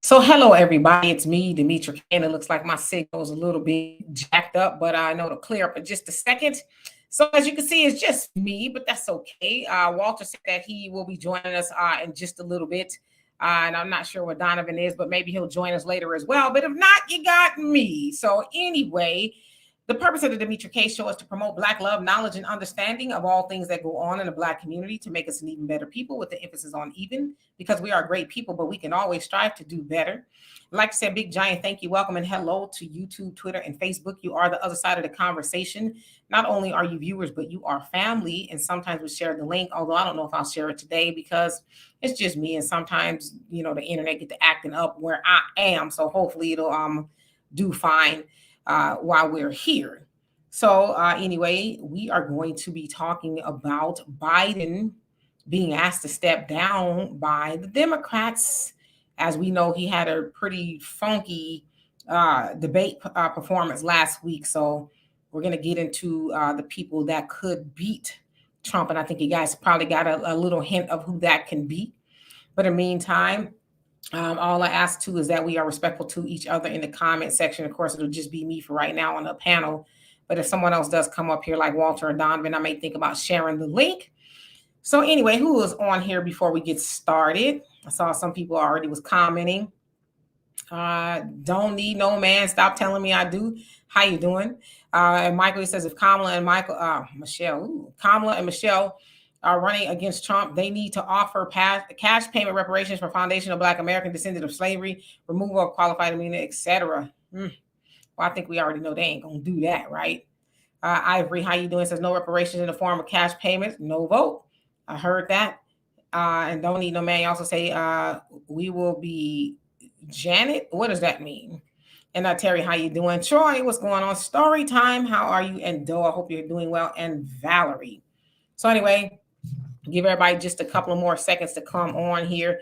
So hello everybody, it's me, Demetra Kane. It looks like my signal is a little bit jacked up, but I know to clear up in just a second. So as you can see, it's just me, but that's okay. Walter said that he will be joining us in just a little bit. And I'm not sure what Donovan is, but maybe he'll join us later as well. But if not, you got me. So anyway, the purpose of the Demetra K Show is to promote Black love, knowledge, and understanding of all things that go on in the Black community to make us an even better people, with the emphasis on even, because we are great people, but we can always strive to do better. Like I said, big giant thank you, welcome, and hello to YouTube, Twitter, and Facebook. You are the other side of the conversation. Not only are you viewers, but you are family, and sometimes we share the link, although I don't know if I'll share it today because it's just me, and sometimes, the internet get to acting up where I am, so hopefully it'll do fine while we're here. So anyway, we are going to be talking about Biden being asked to step down by the Democrats. As we know, he had a pretty funky debate performance last week. So we're going to get into the people that could beat Trump. And I think you guys probably got a little hint of who that can be. But in the meantime, all I ask too is that we are respectful to each other in the comment section. Of course, it'll just be me for right now on the panel. But if someone else does come up here like Walter or Donovan, I may think about sharing the link. So anyway, who was on here before we get started? I saw some people already was commenting. Don't need no man. Stop telling me I do. How you doing? And Michael says if Kamala and Kamala and Michelle are running against Trump, they need to offer cash payment reparations for foundational Black American descendant of slavery, removal of qualified immunity, etc. Well, I think we already know they ain't gonna do that, right? Ivory, how you doing? Says no reparations in the form of cash payments, no vote. I heard that. And don't need no man. You also say we will be Janet. What does that mean? And Terry, how you doing? Troy, what's going on? Story time. How are you? And Doe, I hope you're doing well. And Valerie. So anyway, give everybody just a couple of more seconds to come on here.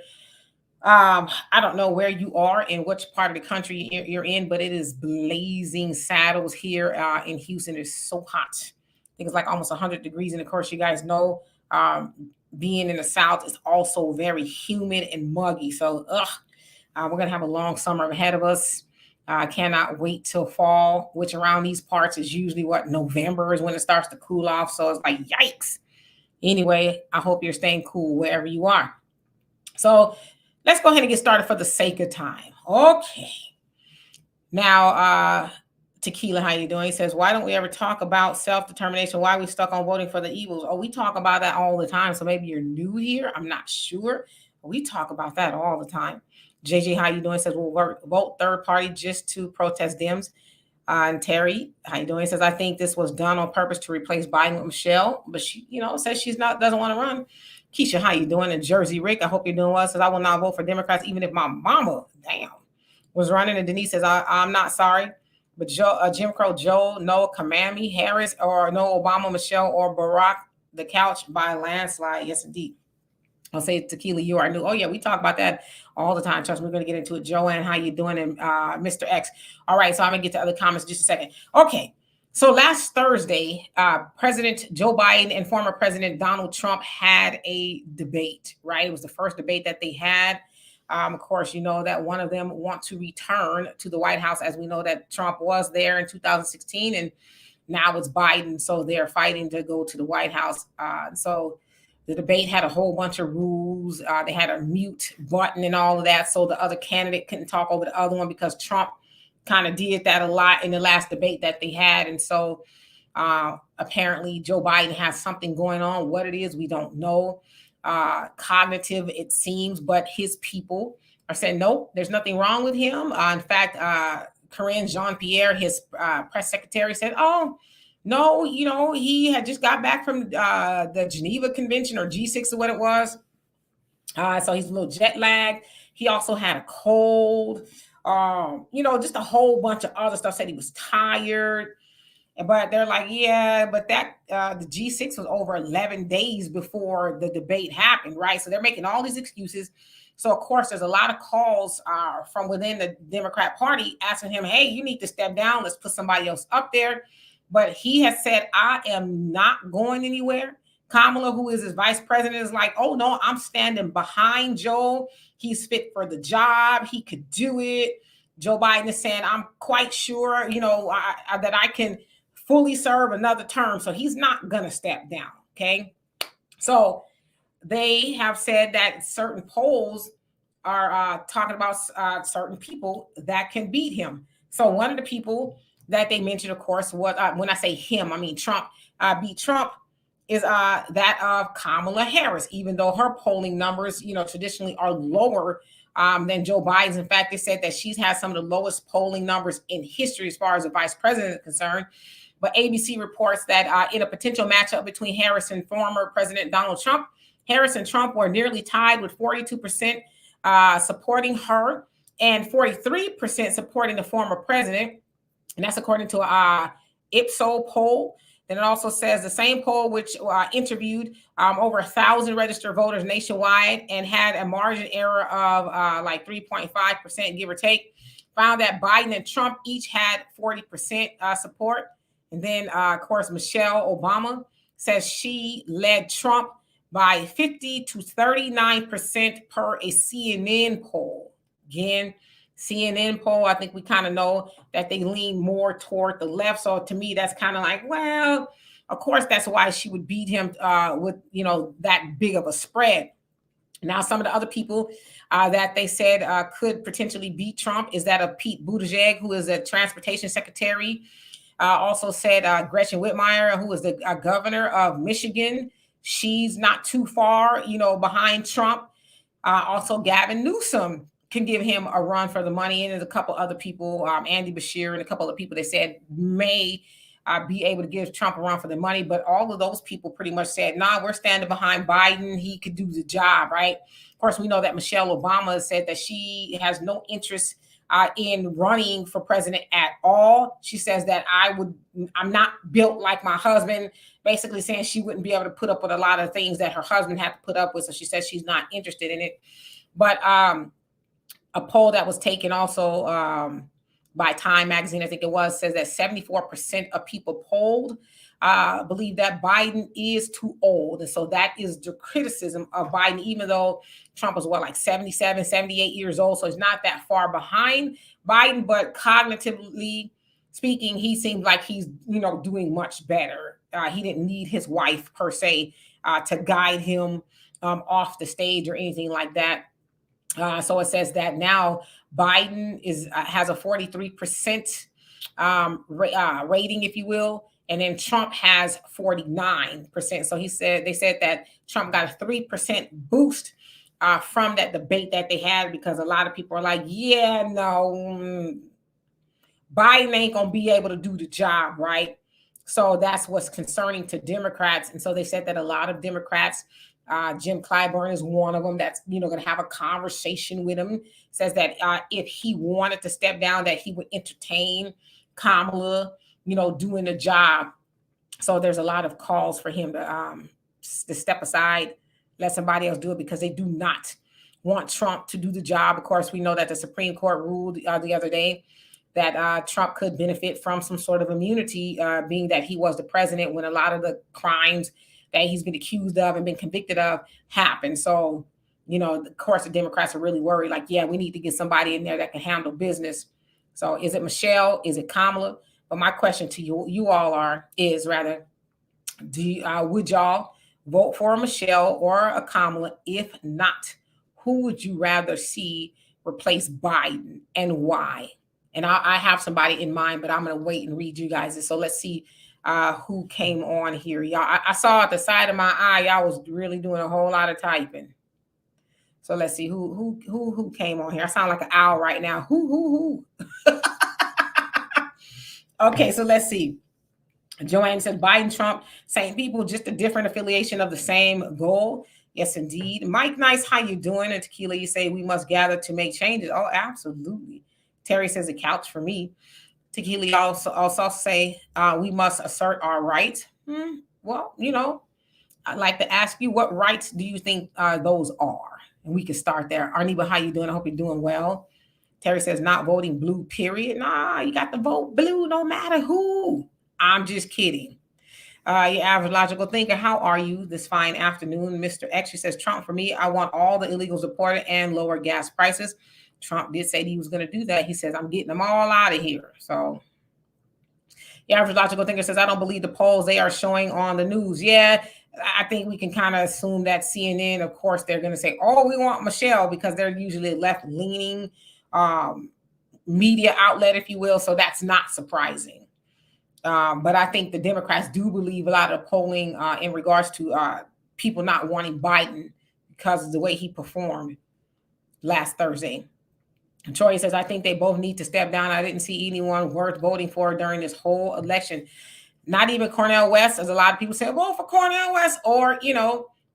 I don't know where you are and which part of the country you're in, but it is blazing saddles here in Houston. It's so hot. I think it's like almost 100 degrees. And of course, you guys know being in the South is also very humid and muggy. So we're going to have a long summer ahead of us. I cannot wait till fall, which around these parts is usually November is when it starts to cool off. So it's like, yikes. Anyway, I hope you're staying cool wherever you are. So let's go ahead and get started for the sake of time. Okay. Now, Tequila, how you doing? He says, why don't we ever talk about self-determination? Why are we stuck on voting for the evils? Oh, we talk about that all the time. So maybe you're new here. I'm not sure. But we talk about that all the time. JJ, how you doing? He says, we'll vote third party just to protest Dems. And Terry, how you doing? He says, I think this was done on purpose to replace Biden with Michelle, but she, says doesn't want to run. Keisha, how you doing? And Jersey Rick, I hope you're doing well. Says, I will not vote for Democrats, even if my mama, was running. And Denise says, I'm not sorry, but Jim Crow Joe, no Kamami Harris, or no Obama, Michelle, or Barack the couch by a landslide. Yes, indeed. I'll say Tequila, you are new. Oh, yeah, we talk about that all the time. Trust me, we're going to get into it. Joanne, how you doing? And Mr. X. All right, so I'm going to get to other comments in just a second. Okay, so last Thursday, President Joe Biden and former President Donald Trump had a debate, right? It was the first debate that they had. Of course, you know that one of them wants to return to the White House, as we know that Trump was there in 2016, and now it's Biden, so they're fighting to go to the White House. So the debate had a whole bunch of rules. They had a mute button and all of that. So the other candidate couldn't talk over the other one because Trump kind of did that a lot in the last debate that they had. And so apparently Joe Biden has something going on. What it is, we don't know. Cognitive, it seems, but his people are saying, nope, there's nothing wrong with him. In fact, Karine Jean-Pierre, his press secretary, said, oh, no, he had just got back from the Geneva Convention or G6 or what it was. So he's a little jet lagged. He also had a cold, just a whole bunch of other stuff. Said he was tired. But they're like, yeah, but that the G6 was over 11 days before the debate happened, right? So they're making all these excuses. So, of course, there's a lot of calls from within the Democrat Party asking him, hey, you need to step down. Let's put somebody else up there. But he has said, I am not going anywhere. Kamala, who is his vice president, is like, oh no, I'm standing behind Joe. He's fit for the job. He could do it. Joe Biden is saying, I'm quite sure, that I can fully serve another term. So he's not going to step down. Okay. So they have said that certain polls are talking about certain people that can beat him. So one of the people that they mentioned, of course, what when I say him, I mean Trump, beat Trump, is that of Kamala Harris, even though her polling numbers, traditionally are lower than Joe Biden's. In fact, they said that she's had some of the lowest polling numbers in history as far as the vice president is concerned. But ABC reports that in a potential matchup between Harris and former President Donald Trump, Harris and Trump were nearly tied with 42% supporting her and 43% supporting the former president. And that's according to a Ipsos poll. Then it also says the same poll, which interviewed over 1,000 registered voters nationwide and had a margin error of like 3.5%, give or take, found that Biden and Trump each had 40% support. And then, of course, Michelle Obama says she led Trump by 50 to 39% per a CNN poll. Again, CNN poll, I think we kind of know that they lean more toward the left. So to me, that's kind of like, well, of course, that's why she would beat him with, that big of a spread. Now, some of the other people that they said could potentially beat Trump is that of Pete Buttigieg, who is a transportation secretary. Also said Gretchen Whitmer, who is the governor of Michigan. She's not too far, behind Trump. Also, Gavin Newsom can give him a run for the money. And there's a couple other people, Andy Beshear and a couple of people they said may be able to give Trump a run for the money. But all of those people pretty much said, nah, we're standing behind Biden. He could do the job, right? Of course, we know that Michelle Obama said that she has no interest in running for president at all. She says that I'm not built like my husband, basically saying she wouldn't be able to put up with a lot of things that her husband had to put up with. So she says she's not interested in it. But a poll that was taken also by Time Magazine, I think it was, says that 74% of people polled believe that Biden is too old. And so that is the criticism of Biden, even though Trump was like 77, 78 years old. So he's not that far behind Biden, but cognitively speaking, he seems like he's, doing much better. He didn't need his wife per se to guide him off the stage or anything like that. So it says that now Biden has a 43% rating, if you will, and then Trump has 49%. So they said that Trump got a 3% boost from that debate that they had, because a lot of people are like, yeah, no, Biden ain't gonna be able to do the job, right? So that's what's concerning to Democrats. And so they said that a lot of Democrats, Jim Clyburn is one of them that's, going to have a conversation with him, says that if he wanted to step down, that he would entertain Kamala, doing the job. So there's a lot of calls for him to step aside, let somebody else do it, because they do not want Trump to do the job. Of course, we know that the Supreme Court ruled the other day that Trump could benefit from some sort of immunity, being that he was the president when a lot of the crimes that he's been accused of and been convicted of happened. So, of course, the Democrats are really worried, like, yeah, we need to get somebody in there that can handle business. So is it Michelle? Is it Kamala? But my question to you all is would y'all vote for a Michelle or a Kamala? If not, who would you rather see replace Biden and why? And I have somebody in mind, but I'm going to wait and read you guys this. So let's see who came on here. Y'all, I saw at the side of my eye, y'all was really doing a whole lot of typing. So let's see who came on here. I sound like an owl right now. Who? Okay, so let's see. Joanne said Biden, Trump, same people, just a different affiliation of the same goal. Yes, indeed. Mike Nice, how you doing? And Tequila, you say we must gather to make changes. Oh, absolutely. Terry says a couch for me. Tequila also say we must assert our rights. Well, I'd like to ask you, what rights do you think those are? And we can start there. Arniba, how you doing? I hope you're doing well. Terry says not voting blue, period. Nah, you got to vote blue no matter who. I'm just kidding. Your average logical thinker, how are you this fine afternoon? Mr. X, she says, Trump for me, I want all the illegals deported and lower gas prices. Trump did say he was going to do that. He says, I'm getting them all out of here. So the average logical thinker says, I don't believe the polls they are showing on the news. Yeah, I think we can kind of assume that CNN, of course, they're going to say, oh, we want Michelle, because they're usually left-leaning media outlet, if you will. So that's not surprising. But I think the Democrats do believe a lot of polling in regards to people not wanting Biden because of the way he performed last Thursday. Troy says, I think they both need to step down. I didn't see anyone worth voting for during this whole election. Not even Cornel West, as a lot of people say, vote for Cornel West, or,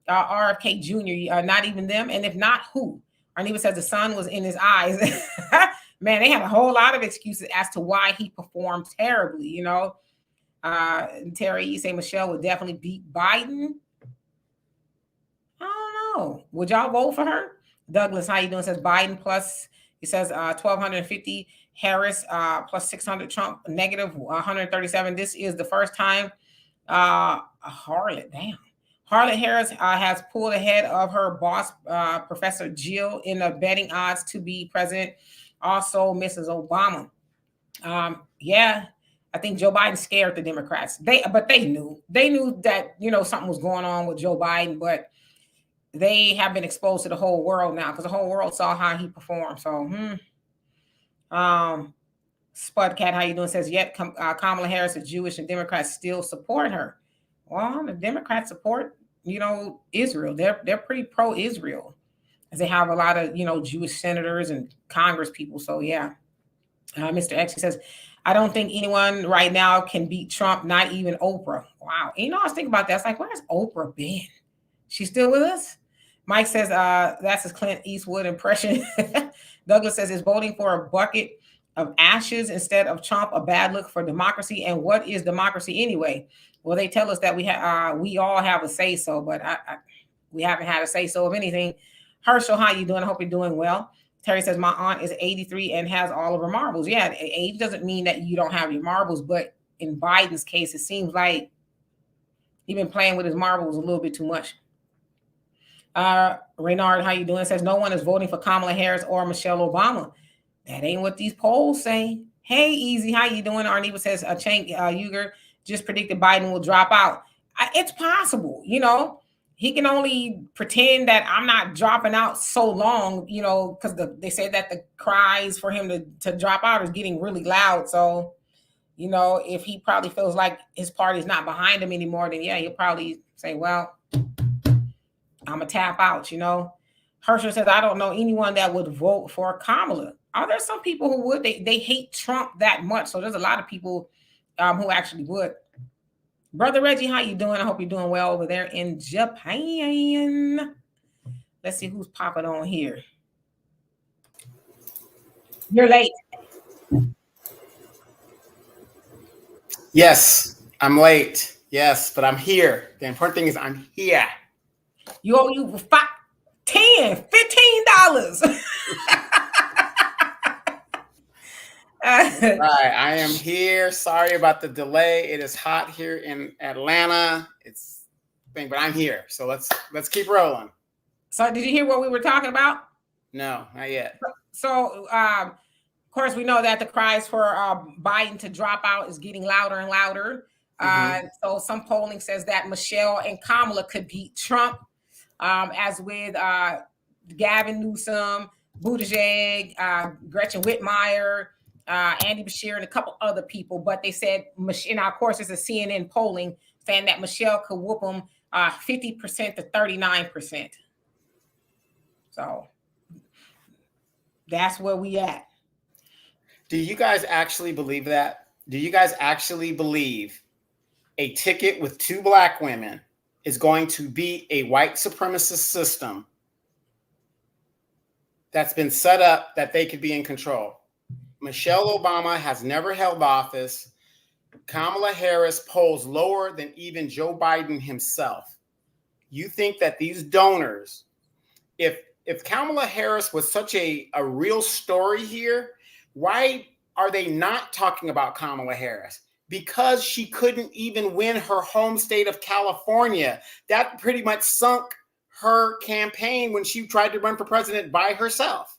RFK Jr., not even them. And if not, who? Arneva says the sun was in his eyes. Man, they have a whole lot of excuses as to why he performed terribly, Terry, you say Michelle would definitely beat Biden. I don't know. Would y'all vote for her? Douglas, how you doing? Says Biden plus, he says 1,250, Harris plus 600, Trump negative 137. This is the first time Harlot Harris has pulled ahead of her boss, Professor Jill, in the betting odds to be president. Also, Mrs. Obama. Yeah, I think Joe Biden scared the Democrats. They knew that, something was going on with Joe Biden, but they have been exposed to the whole world now, because the whole world saw how he performed. So, Spudcat, how you doing? Says, yet Kamala Harris is Jewish and Democrats still support her. Well, the Democrats support, Israel. They're pretty pro-Israel, as they have a lot of, Jewish senators and Congress people. So, yeah. Mr. X says, I don't think anyone right now can beat Trump, not even Oprah. Wow. I was thinking about that. It's like, where's Oprah been? She's still with us? Mike says, that's his Clint Eastwood impression. Douglas says, is voting for a bucket of ashes instead of Trump a bad look for democracy? And what is democracy anyway? Well, they tell us that we all have a say-so, but we haven't had a say-so of anything. Herschel, how you doing? I hope you're doing well. Terry says, my aunt is 83 and has all of her marbles. Yeah, age doesn't mean that you don't have your marbles, but in Biden's case, it seems like he's been playing with his marbles a little bit too much. Reynard, how you doing? Says, no one is voting for Kamala Harris or Michelle Obama. That ain't what these polls say. Hey, Easy, how you doing? Arneva says, Cenk Uygur just predicted Biden will drop out. It's possible, He can only pretend that I'm not dropping out so long, because they say that the cries for him to drop out is getting really loud. So, if he probably feels like his party's not behind him anymore, then yeah, he'll probably say, well, I'm going to tap out, Herschel says, I don't know anyone that would vote for Kamala. Are there some people who would? They hate Trump that much. So there's a lot of people who actually would. Brother Reggie, how you doing? I hope you're doing well over there in Japan. Let's see who's popping on here. You're late. Yes, I'm late. Yes, but I'm here. The important thing is I'm here. You owe you $10, $15. Right, I am here. Sorry about the delay. It is hot here in Atlanta. But I'm here. So let's keep rolling. So did you hear what we were talking about? No, not yet. So of course we know that the cries for Biden to drop out is getting louder and louder. So some polling says that Michelle and Kamala could beat Trump, as with Gavin Newsom, Buttigieg, Gretchen Whitmire, Andy Beshear, and a couple other people. But they said, of course, it's a CNN polling saying that Michelle could whoop them 50% to 39%. So that's where we at. Do you guys actually believe that? Do you guys actually believe a ticket with 2 black women is going to be a white supremacist system that's been set up that they could be in control? Michelle Obama has never held office. Kamala Harris polls lower than even Joe Biden himself. You think that these donors, if Kamala Harris was such a real story here, why are they not talking about Kamala Harris? because she couldn't even win her home state of California. That pretty much sunk her campaign when she tried to run for president by herself.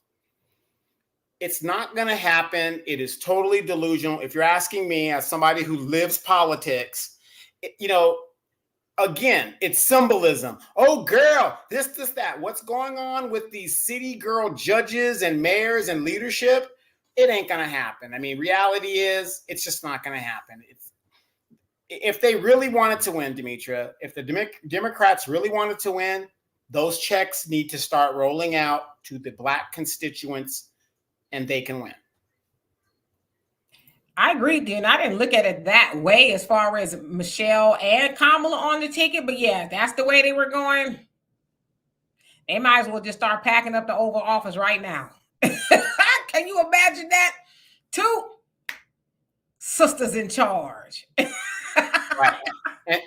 It's not going to happen. It is totally delusional. If you're asking me, as somebody who lives politics, again, it's symbolism. Oh, girl, this, that. What's going on with these city girl judges and mayors and leadership? It ain't going to happen. I mean, reality is it's just not going to happen. If they really wanted to win, Demetra, if the Democrats really wanted to win, those checks need to start rolling out to the Black constituents, and they can win. I agree, Dan. I didn't look at it that way as far as Michelle and Kamala on the ticket, but yeah, that's the way they were going. They might as well just start packing up the Oval Office right now. Can you imagine that? 2 sisters in charge. Right.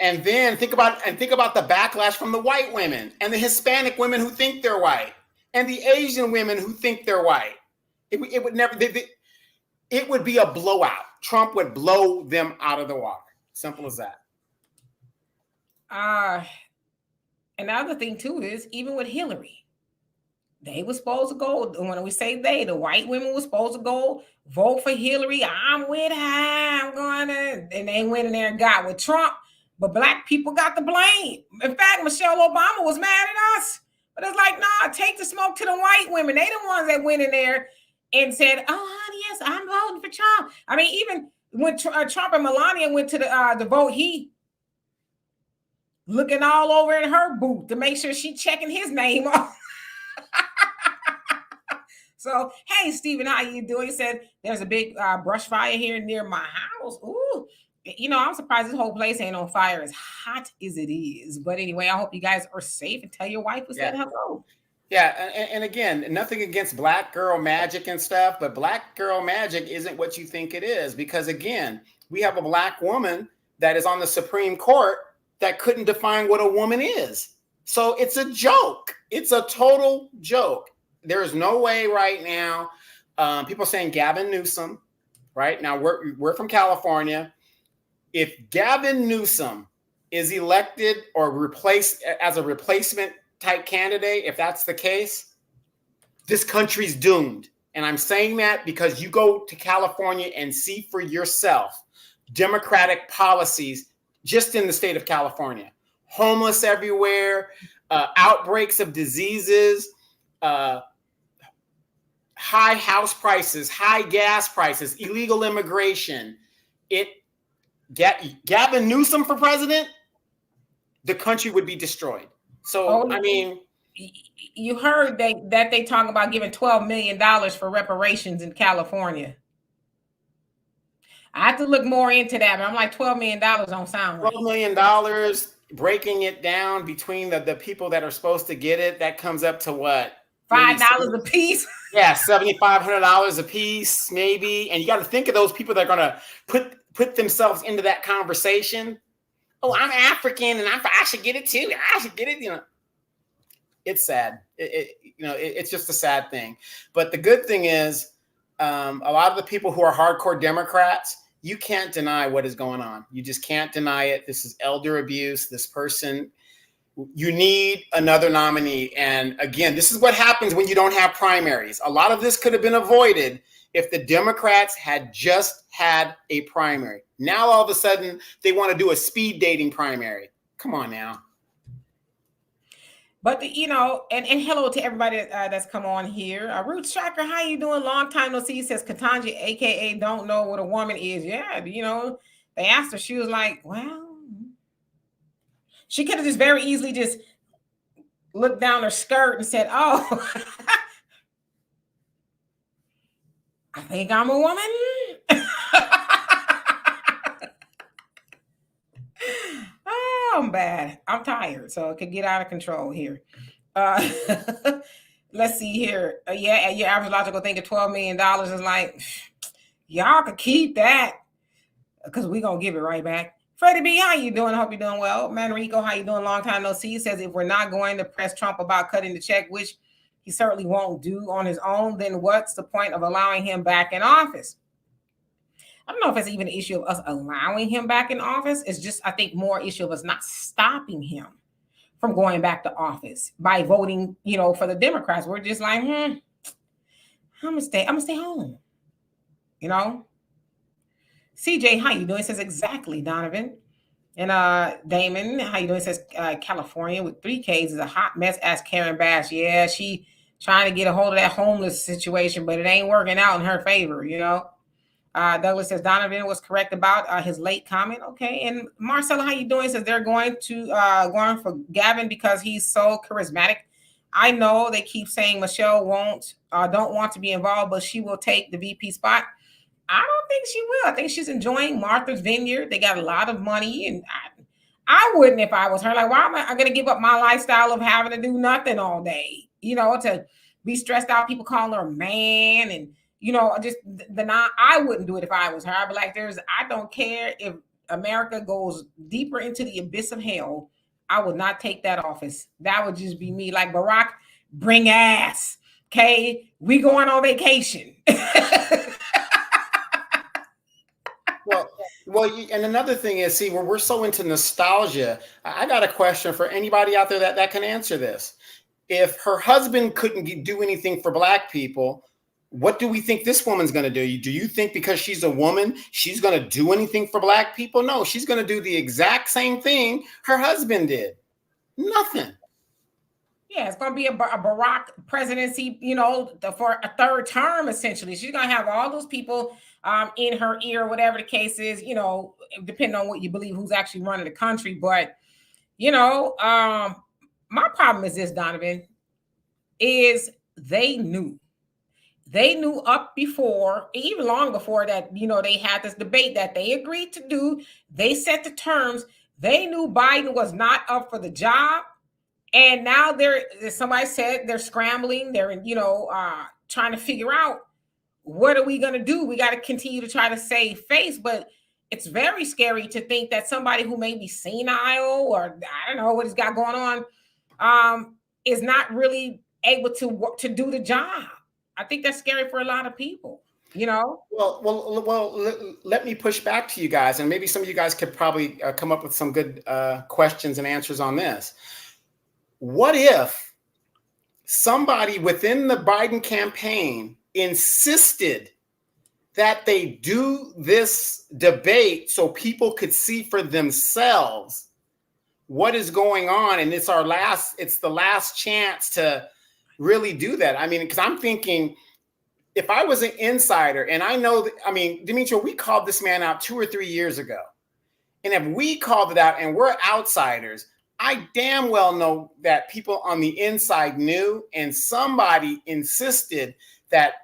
And then think about the backlash from the white women and the Hispanic women who think they're white and the Asian women who think they're white. It would never. It would be a blowout. Trump would blow them out of the water. Simple as that. Another thing too is even with Hillary, they were supposed to go. When we say they, the white women were supposed to go vote for Hillary. I'm with her. I'm going to, and they went in there and got with Trump. But Black people got the blame. In fact, Michelle Obama was mad at us. But it's like, nah, take the smoke to the white women. They the ones that went in there and said, "Oh, honey, yes, I'm voting for Trump." I mean, even when Trump and Melania went to the vote, he looking all over in her booth to make sure she checking his name off. So, hey, Stephen, how you doing? He said, there's a big brush fire here near my house. Ooh. I'm surprised this whole place ain't on fire as hot as it is. But anyway, I hope you guys are safe and tell your wife we said hello. Yeah, and again, nothing against Black girl magic and stuff, but Black girl magic isn't what you think it is. Because again, we have a Black woman that is on the Supreme Court that couldn't define what a woman is. So it's a joke. It's a total joke. There is no way right now. People are saying Gavin Newsom, right? Now we're from California. If Gavin Newsom is elected or replaced as a replacement type candidate, if that's the case, this country's doomed. And I'm saying that because you go to California and see for yourself Democratic policies just in the state of California. Homeless everywhere, outbreaks of diseases, high house prices, high gas prices, illegal immigration. Gavin Newsom for president, the country would be destroyed. So, I mean, you heard that they talk about giving $12 million for reparations in California. I have to look more into that, but I'm like, $12 million don't sound right. $12 million, breaking it down between the people that are supposed to get it, that comes up to what? $5 a piece? Yeah, $7,500 a piece, maybe. And you got to think of those people that are going to put themselves into that conversation. Oh, I'm African and I should get it too. I should get it. It's sad. It's just a sad thing. But the good thing is, a lot of the people who are hardcore Democrats, you can't deny what is going on. You just can't deny it. This is elder abuse. This person, you need another nominee. And again, this is what happens when you don't have primaries. A lot of this could have been avoided if the Democrats had just had a primary. Now, all of a sudden, they want to do a speed dating primary. Come on now. But, and hello to everybody that's come on here. Roots Tracker, how you doing? Long time no see, says Katanji, a.k.a. don't know what a woman is. Yeah, they asked her. She was like, well, she could have just very easily just looked down her skirt and said, oh, I think I'm a woman. Oh, I'm bad. I'm tired, so it could get out of control here. Let's see here. Yeah, your average logical thing of $12 million is like, y'all could keep that because we're going to give it right back. Freddie B, how you doing? I hope you're doing well. Manrico, how you doing? Long time no see. He says if we're not going to press Trump about cutting the check, which he certainly won't do on his own, then what's the point of allowing him back in office? I don't know if it's even an issue of us allowing him back in office. It's just, I think, more issue of us not stopping him from going back to office by voting, for the Democrats. We're just like, I'm gonna stay home. CJ, how you doing? Says exactly, Donovan. And Damon, how you doing? Says California with 3Ks is a hot mess. Asked Karen Bass. Yeah, she trying to get a hold of that homeless situation, but it ain't working out in her favor, Douglas says Donovan was correct about his late comment. Okay. And Marcella, how you doing? Says they're going for Gavin because he's so charismatic. I know they keep saying Michelle don't want to be involved, but she will take the VP spot. I don't think she will. I think she's enjoying Martha's Vineyard. They got a lot of money, and I wouldn't if I was her. Like, why am I going to give up my lifestyle of having to do nothing all day? To be stressed out. People calling her a man, and I wouldn't do it if I was her. I'd be like, I don't care if America goes deeper into the abyss of hell. I would not take that office. That would just be me. Like Barack, bring ass. Okay, we going on vacation. Well, and another thing is, see, we're so into nostalgia. I got a question for anybody out there that can answer this. If her husband couldn't do anything for Black people, what do we think this woman's going to do? Do you think because she's a woman, she's going to do anything for Black people? No, she's going to do the exact same thing her husband did. Nothing. Yeah, it's going to be a Barack presidency, for a third term, essentially. She's going to have all those people in her ear, whatever the case is, depending on what you believe, who's actually running the country. But, my problem is this, Donovan, is they knew up before, even long before that, they had this debate that they agreed to do. They set the terms. They knew Biden was not up for the job. And now somebody said they're scrambling. They're, trying to figure out, what are we going to do? We got to continue to try to save face. But it's very scary to think that somebody who may be senile or I don't know what he's got going on is not really able to do the job. I think that's scary for a lot of people, Well, let me push back to you guys. And maybe some of you guys could probably come up with some good questions and answers on this. What if somebody within the Biden campaign insisted that they do this debate so people could see for themselves what is going on? And it's the last chance to really do that. I mean, because I'm thinking, if I was an insider and I know that, Demetria, we called this man out 2 or 3 years ago. And if we called it out and we're outsiders, I damn well know that people on the inside knew, and somebody insisted that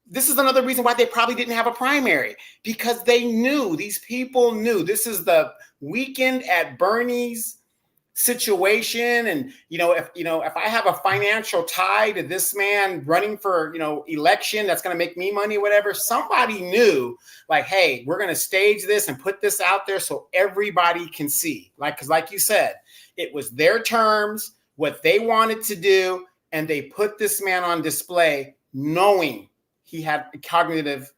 this is another reason why they probably didn't have a primary, because these people knew this is the weekend at Bernie's situation. And, if I have a financial tie to this man running for, election, that's going to make me money, whatever, somebody knew like, hey, we're going to stage this and put this out there so everybody can see. Because like you said, it was their terms, what they wanted to do. And they put this man on display knowing he had cognitive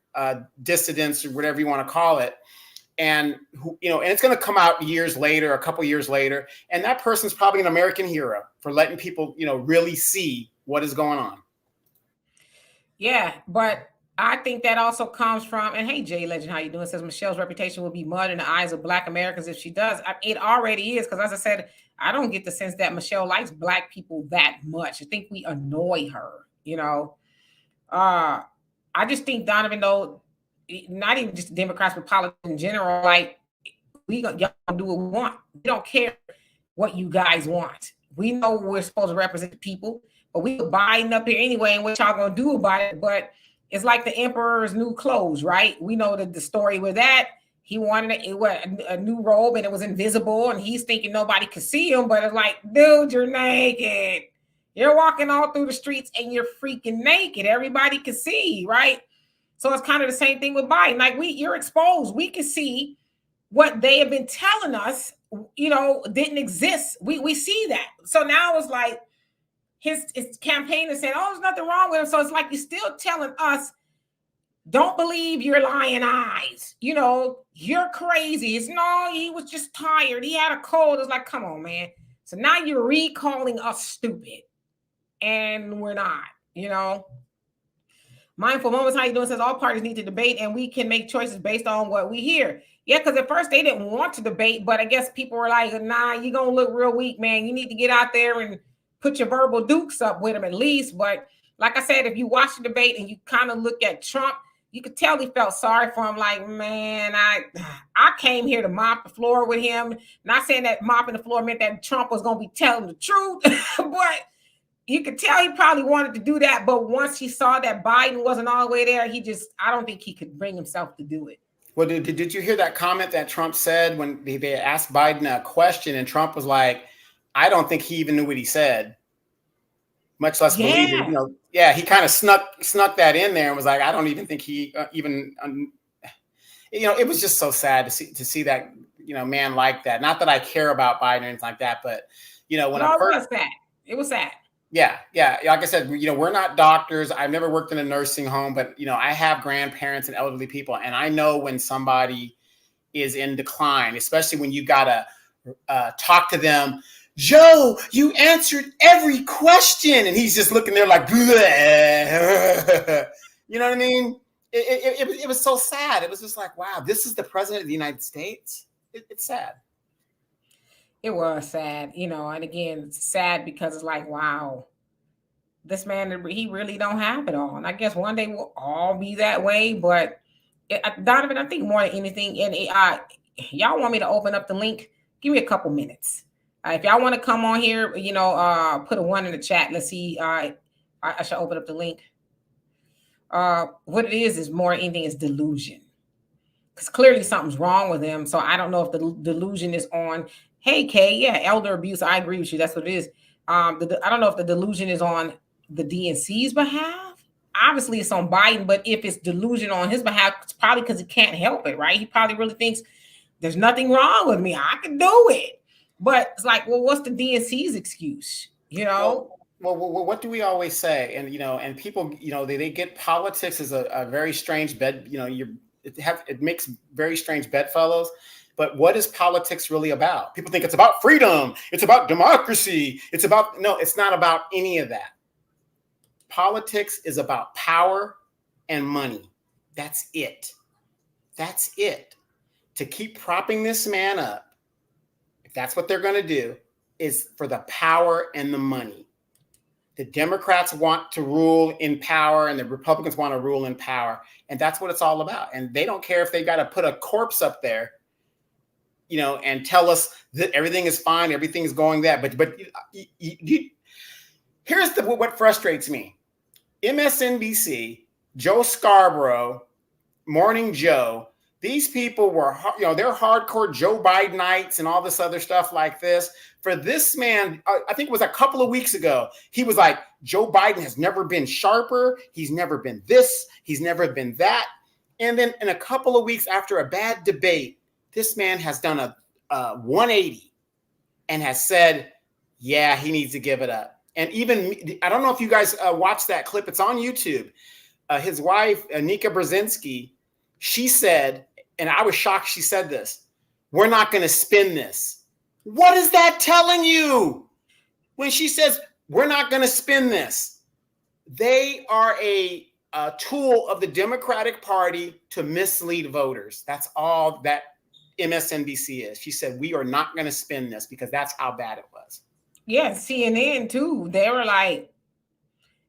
dissidence or whatever you want to call it. And, and it's going to come out a couple years later. And that person's probably an American hero for letting people, really see what is going on. Yeah, but I think that also comes from, and hey, Jay Legend, how you doing? It says Michelle's reputation will be mud in the eyes of Black Americans if she does. It already is, because as I said, I don't get the sense that Michelle likes Black people that much. I think we annoy her, I just think, Donovan, though, not even just Democrats, but politics in general, like, y'all do what we want. We don't care what you guys want. We know we're supposed to represent the people, but we were Biden up here anyway, and what y'all gonna do about it? But it's like the emperor's new clothes, right? We know that the story with that, he wanted a new robe and it was invisible, and he's thinking nobody could see him, but it's like, dude, you're naked. You're walking all through the streets and you're freaking naked. Everybody can see, right? So it's kind of the same thing with Biden. Like, you're exposed. We can see what they have been telling us, didn't exist. We see that. So now it's like his campaign is saying, oh, there's nothing wrong with him. So it's like you're still telling us Don't believe your lying eyes. You're crazy. It's no, he was just tired. He had a cold. It's like, come on, man. So now you're recalling us stupid. And we're not. Mindful Moments, how you doing? Says all parties need to debate and we can make choices based on what we hear. Yeah, because at first they didn't want to debate, but I guess people were like, nah, you're going to look real weak, man. You need to get out there and put your verbal dukes up with him at least. But like I said, if you watch the debate and you kind of look at Trump, you could tell he felt sorry for him. Like, man, I came here to mop the floor with him. Not saying that mopping the floor meant that Trump was going to be telling the truth, but you could tell he probably wanted to do that, but once he saw that Biden wasn't all the way there, I don't think he could bring himself to do it. Well, did you hear that comment that Trump said when they asked Biden a question and Trump was like, I don't think he even knew what he said, much less believe it. Yeah, he kind of snuck that in there and was like, I don't even think he it was just so sad to see that, man like that. Not that I care about Biden or anything like that, but, when it was sad. Yeah. Like I said, we're not doctors. I've never worked in a nursing home, but, I have grandparents and elderly people. And I know when somebody is in decline, especially when you got to talk to them. Joe, you answered every question. And he's just looking there like, you know what I mean? It was so sad. It was just like, wow, this is the president of the United States. It's sad. It was sad, and again, it's sad because it's like, wow, this man, he really don't have it all. And I guess one day we'll all be that way. But Donovan, I think more than anything, and y'all want me to open up the link? Give me a couple minutes. If y'all want to come on here, put a 1 in the chat. Let's see. I should open up the link. What it is more than anything is delusion. Because clearly something's wrong with him. So I don't know if the delusion is on. Hey, Kay, yeah, elder abuse. I agree with you. That's what it is. I don't know if the delusion is on the DNC's behalf. Obviously, it's on Biden, but if it's delusion on his behalf, it's probably because he can't help it, right? He probably really thinks there's nothing wrong with me. I can do it. But it's like, well, what's the DNC's excuse? Well, what do we always say? And, and people, they get politics as a very strange bed, it makes very strange bedfellows. But what is politics really about? People think it's about freedom. It's about democracy. No, it's not about any of that. Politics is about power and money. That's it. That's it. To keep propping this man up, if that's what they're going to do, is for the power and the money. The Democrats want to rule in power and the Republicans want to rule in power. And that's what it's all about. And they don't care if they got to put a corpse up there, and tell us that everything is fine, everything is going that. But here's what frustrates me. MSNBC, Joe Scarborough, Morning Joe, these people were, they're hardcore Joe Bidenites and all this other stuff like this. For this man, I think it was a couple of weeks ago, he was like, Joe Biden has never been sharper. He's never been this. He's never been that. And then in a couple of weeks after a bad debate, this man has done a 180 and has said, yeah, he needs to give it up. And even, I don't know if you guys watched that clip. It's on YouTube. His wife, Nika Brzezinski, she said, and I was shocked she said this, we're not going to spin this. What is that telling you? When she says, we're not going to spin this, they are a tool of the Democratic Party to mislead voters. That's all that MSNBC is. She said, we are not going to spin this because that's how bad it was. Yeah, CNN too. They were like,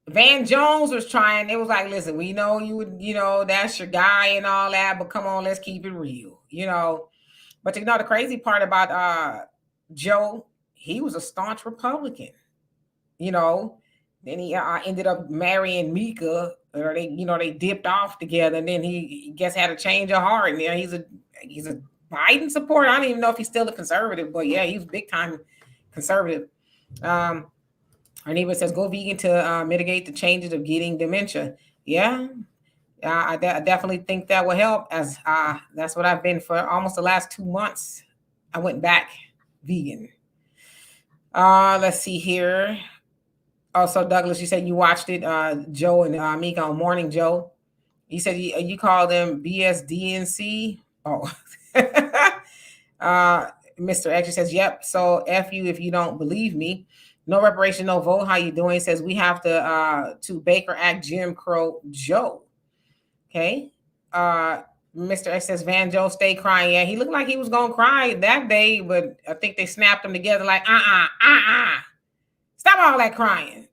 Van Jones was trying. It was like, listen, we know you would, that's your guy and all that, but come on, let's keep it real, But the crazy part about Joe, he was a staunch Republican, Then he ended up marrying Mika, or they dipped off together, and then he had a change of heart. And he's a Biden supporter. I don't even know if he's still a conservative, but yeah, he's big time conservative. And even says, go vegan to mitigate the changes of getting dementia. Yeah, I definitely think that will help, as that's what I've been for almost the last 2 months. I went back vegan. Let's see here. Also, Douglas, you said you watched it, Joe and Mika on Morning Joe. He said you call them BSDNC. Oh, Mr. X says, "Yep." So F you if you don't believe me. No reparation, no vote. How you doing? He says we have to Baker Act Jim Crow Joe. Okay. Mr. X says Van Joe stay crying. Yeah, he looked like he was gonna cry that day, but I think they snapped him together like stop all that crying.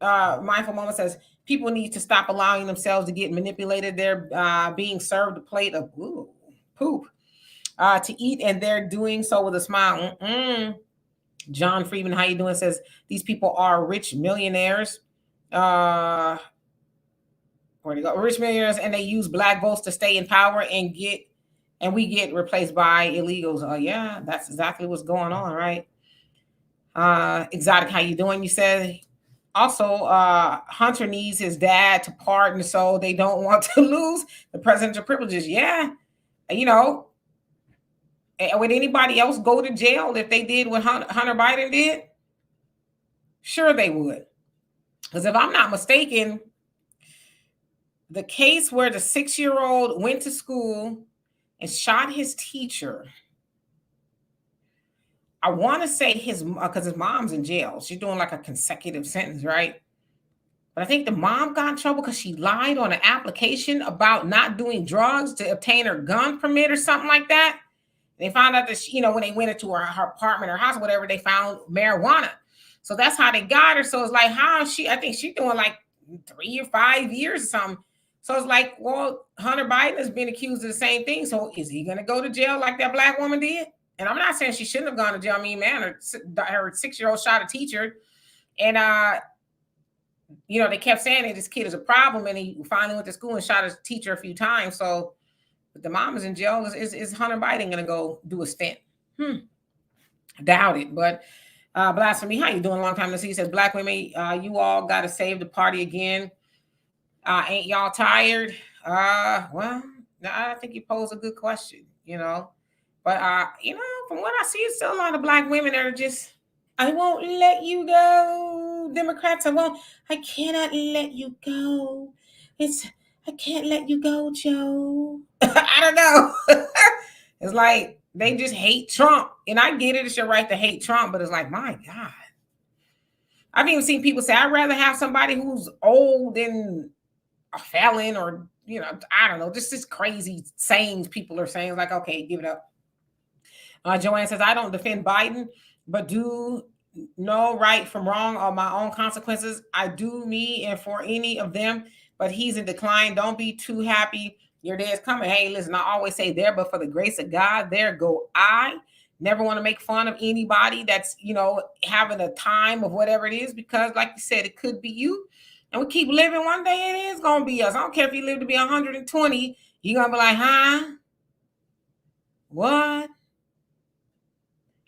Mindful Moment says people need to stop allowing themselves to get manipulated. They're being served a plate of poop to eat, and they're doing so with a smile. John Friedman, how you doing? Says these people are rich millionaires. Where to go? Rich millionaires, and they use black votes to stay in power and we get replaced by illegals. Oh yeah, that's exactly what's going on, right? Exotic, how you doing? You said also Hunter needs his dad to pardon, so they don't want to lose the presidential privileges. Yeah, you know, would anybody else go to jail if they did what Hunter Biden did? Sure, they would. Because if I'm not mistaken, the case where the 6-year-old went to school and shot his teacher, I want to say because his mom's in jail. She's doing like a consecutive sentence, right? But I think the mom got in trouble because she lied on an application about not doing drugs to obtain her gun permit or something like that. They found out that she, when they went into her apartment or house or whatever, they found marijuana. So that's how they got her. So it's like, how is she? I think she's doing like 3 or 5 years or something. So it's like, well, Hunter Biden has been accused of the same thing. So is he going to go to jail like that black woman did? And I'm not saying she shouldn't have gone to jail. I mean, man, her 6-year-old shot a teacher. And, they kept saying that this kid is a problem. And he finally went to school and shot his teacher a few times. So but the mom is in jail. Is Hunter Biden going to go do a stint? Doubt it. But Blasphemy, how you doing? Long time to see. He says, black women, you all got to save the party again. Ain't y'all tired? Well, I think you pose a good question, But, from what I see, it's still a lot of black women that are just, I won't let you go. Democrats, I cannot let you go. I can't let you go, Joe. I don't know. It's like they just hate Trump. And I get it. It's your right to hate Trump. But it's like, my God. I've even seen people say, I'd rather have somebody who's old than a felon or, I don't know, just this crazy sayings people are saying. It's like, okay, give it up. Joanne says, I don't defend Biden, but do know right from wrong on my own consequences. I do me and for any of them. But he's in decline. Don't be too happy. Your day is coming. Hey, listen, I always say there, but for the grace of God, there go I. Never want to make fun of anybody that's, having a time of whatever it is, because like you said, it could be you. And we keep living, one day it is going to be us. I don't care if you live to be 120. You're going to be like, huh? What?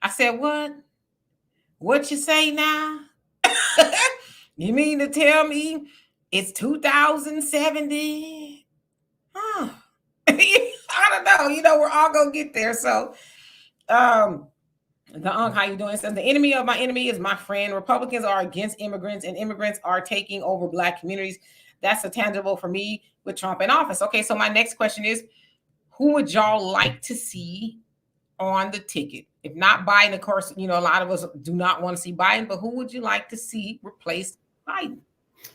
I said, what? What you say now? You mean to tell me it's 2070? Huh. I don't know. We're all going to get there. So, how you doing? It says, the enemy of my enemy is my friend. Republicans are against immigrants and immigrants are taking over black communities. That's a tangible for me with Trump in office. Okay. So my next question is, who would y'all like to see on the ticket? If not Biden, of course, a lot of us do not want to see Biden, but who would you like to see replace Biden?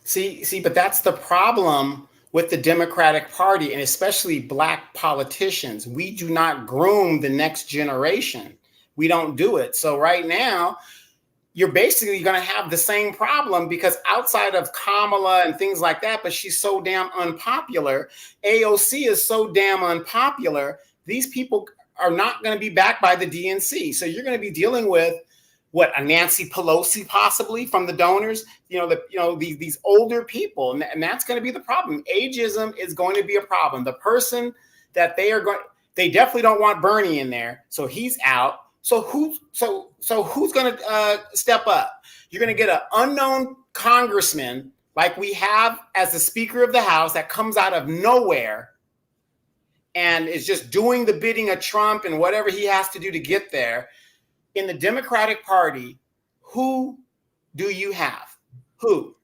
See, but that's the problem with the Democratic Party and especially black politicians. We do not groom the next generation. We don't do it. So right now, you're basically going to have the same problem because outside of Kamala and things like that, but she's so damn unpopular. AOC is so damn unpopular. These people are not going to be backed by the DNC. So you're going to be dealing with a Nancy Pelosi possibly from the donors, these older people. And that's going to be the problem. Ageism is going to be a problem. The person that they definitely don't want Bernie in there. So he's out. So who's going to step up? You're going to get an unknown congressman like we have as the Speaker of the House that comes out of nowhere and is just doing the bidding of Trump and whatever he has to do to get there. In the Democratic Party, who do you have? Who?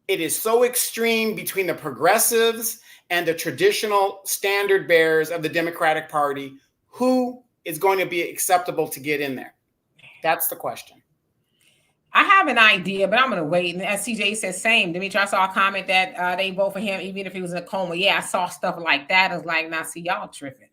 It is so extreme between the progressives and the traditional standard bearers of the Democratic Party. Who is going to be acceptable to get in there? That's the question. I have an idea, but I'm going to wait. And as CJ says, same. Dimitri, I saw a comment that they vote for him, even if he was in a coma. Yeah, I saw stuff like that. I was like, now, see, y'all tripping.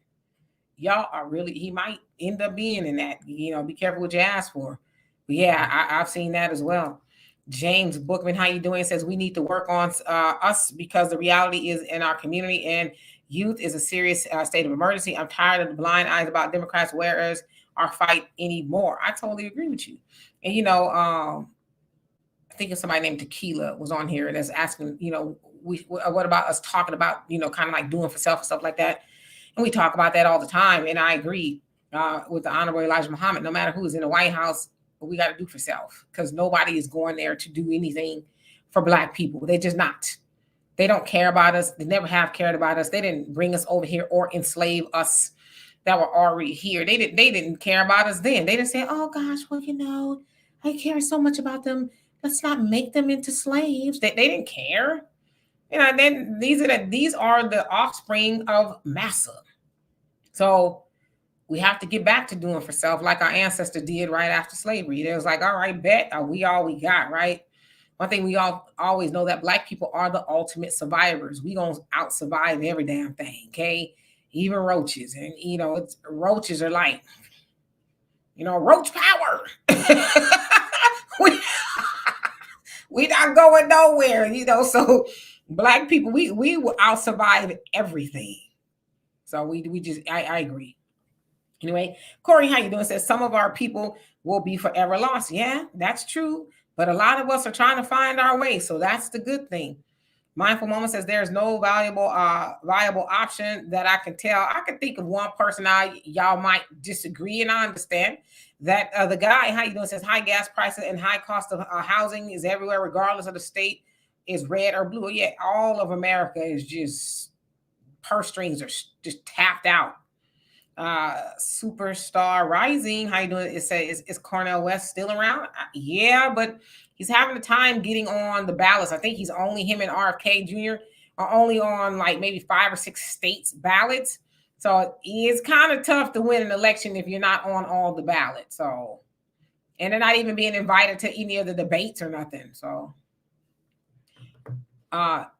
Y'all are really, he might end up being in that. You know, be careful what you ask for. But yeah, I've seen that as well. James Bookman, how you doing? Says we need to work on us because the reality is in our community and youth is a serious state of emergency. I'm tired of the blind eyes about Democrats, whereas our fight anymore. I totally agree with you. And you know, I think it's somebody named Tequila was on here that's asking, you know, what about us talking about, you know, kind of like doing for self and stuff like that. And we talk about that all the time. And I agree with the Honorable Elijah Muhammad. No matter who's in the White House, we got to do for self because nobody is going there to do anything for Black people. They're just not. They don't care about us. They never have cared about us. They didn't bring us over here or enslave us that were already here. They didn't care about us then. They didn't say, oh gosh, well, you know, I care so much about them. Let's not make them into slaves. They didn't care. You know, then these are the offspring of massa. So we have to get back to doing for self like our ancestor did right after slavery. It was like, all right, bet we all we got, right? One thing we all always know that Black people are the ultimate survivors. We gonna out survive every damn thing, okay? Even roaches, and you know, roaches are like, you know, roach power. we not going nowhere, you know. So Black people, we will out survive everything. So we just I agree. Anyway, Corey, how you doing? Says some of our people will be forever lost. Yeah, that's true. But a lot of us are trying to find our way. So that's the good thing. Mindful Moment says there's no viable option that I can tell. I can think of one person y'all might disagree, and I understand that the guy, how you doing, says high gas prices and high cost of housing is everywhere, regardless of the state, is red or blue. Yeah, all of America is just purse strings are just tapped out. Superstar Rising, how you doing? It says is Cornel West still around? Yeah, but he's having a time getting on the ballots. I think he's only him and RFK Jr. are only on like maybe 5 or 6 states ballots. So it's kind of tough to win an election if you're not on all the ballots. So, and they're not even being invited to any of the debates or nothing. So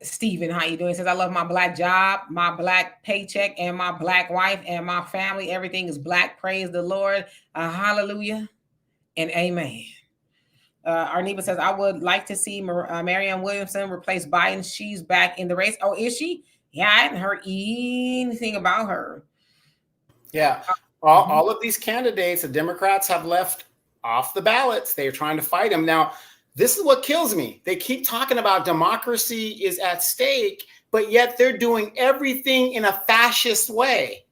Stephen, how you doing? He says, I love my Black job, my Black paycheck, and my Black wife and my family. Everything is Black. Praise the Lord. Hallelujah and amen. Arneba says, I would like to see Marianne Williamson replace Biden. She's back in the race. Oh, is she? Yeah, I hadn't heard anything about her. Yeah. All of these candidates, the Democrats have left off the ballots. They're trying to fight them. Now, this is what kills me. They keep talking about democracy is at stake, but yet they're doing everything in a fascist way.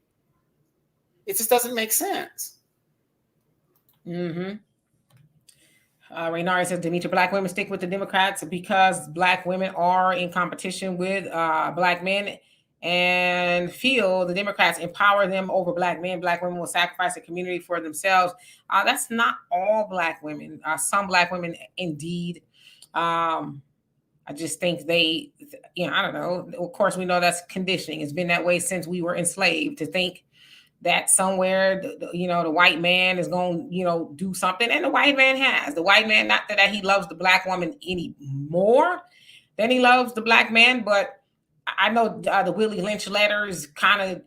It just doesn't make sense. Raynari says, Demetra, Black women stick with the Democrats because Black women are in competition with Black men and feel the Democrats empower them over Black men. Black women will sacrifice the community for themselves. That's not all Black women. Some Black women, indeed. I just think they, you know, I don't know. Of course, we know that's conditioning. It's been that way since we were enslaved to think that somewhere, you know, the white man is going to, you know, do something. And the white man has. The white man, not that he loves the Black woman any more than he loves the Black man, but I know the Willie Lynch letters kind of,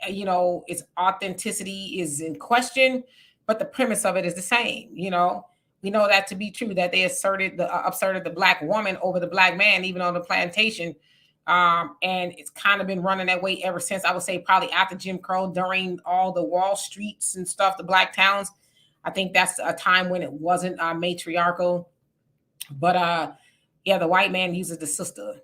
you know, its authenticity is in question, but the premise of it is the same. You know, we know that to be true, that they asserted the Black woman over the Black man, even on the plantation. And it's kind of been running that way ever since, I would say probably after Jim Crow, during all the Wall Streets and stuff, the Black towns. I think that's a time when it wasn't matriarchal. But yeah, the white man uses the sister,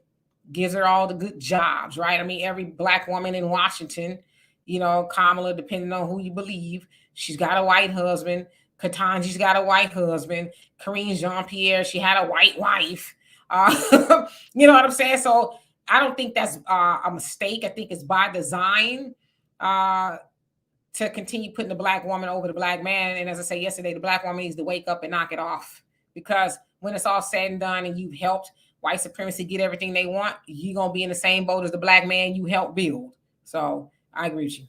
gives her all the good jobs, right? I mean, every Black woman in Washington, you know, Kamala, depending on who you believe, she's got a white husband. Ketanji's got a white husband. Karine Jean-Pierre, she had a white wife. You know what I'm saying? So I don't think that's a mistake. I think it's by design to continue putting the Black woman over the Black man. And as I said yesterday, the Black woman needs to wake up and knock it off, because when it's all said and done and you've helped white supremacy get everything they want, you're going to be in the same boat as the black man you helped build. So I agree with you.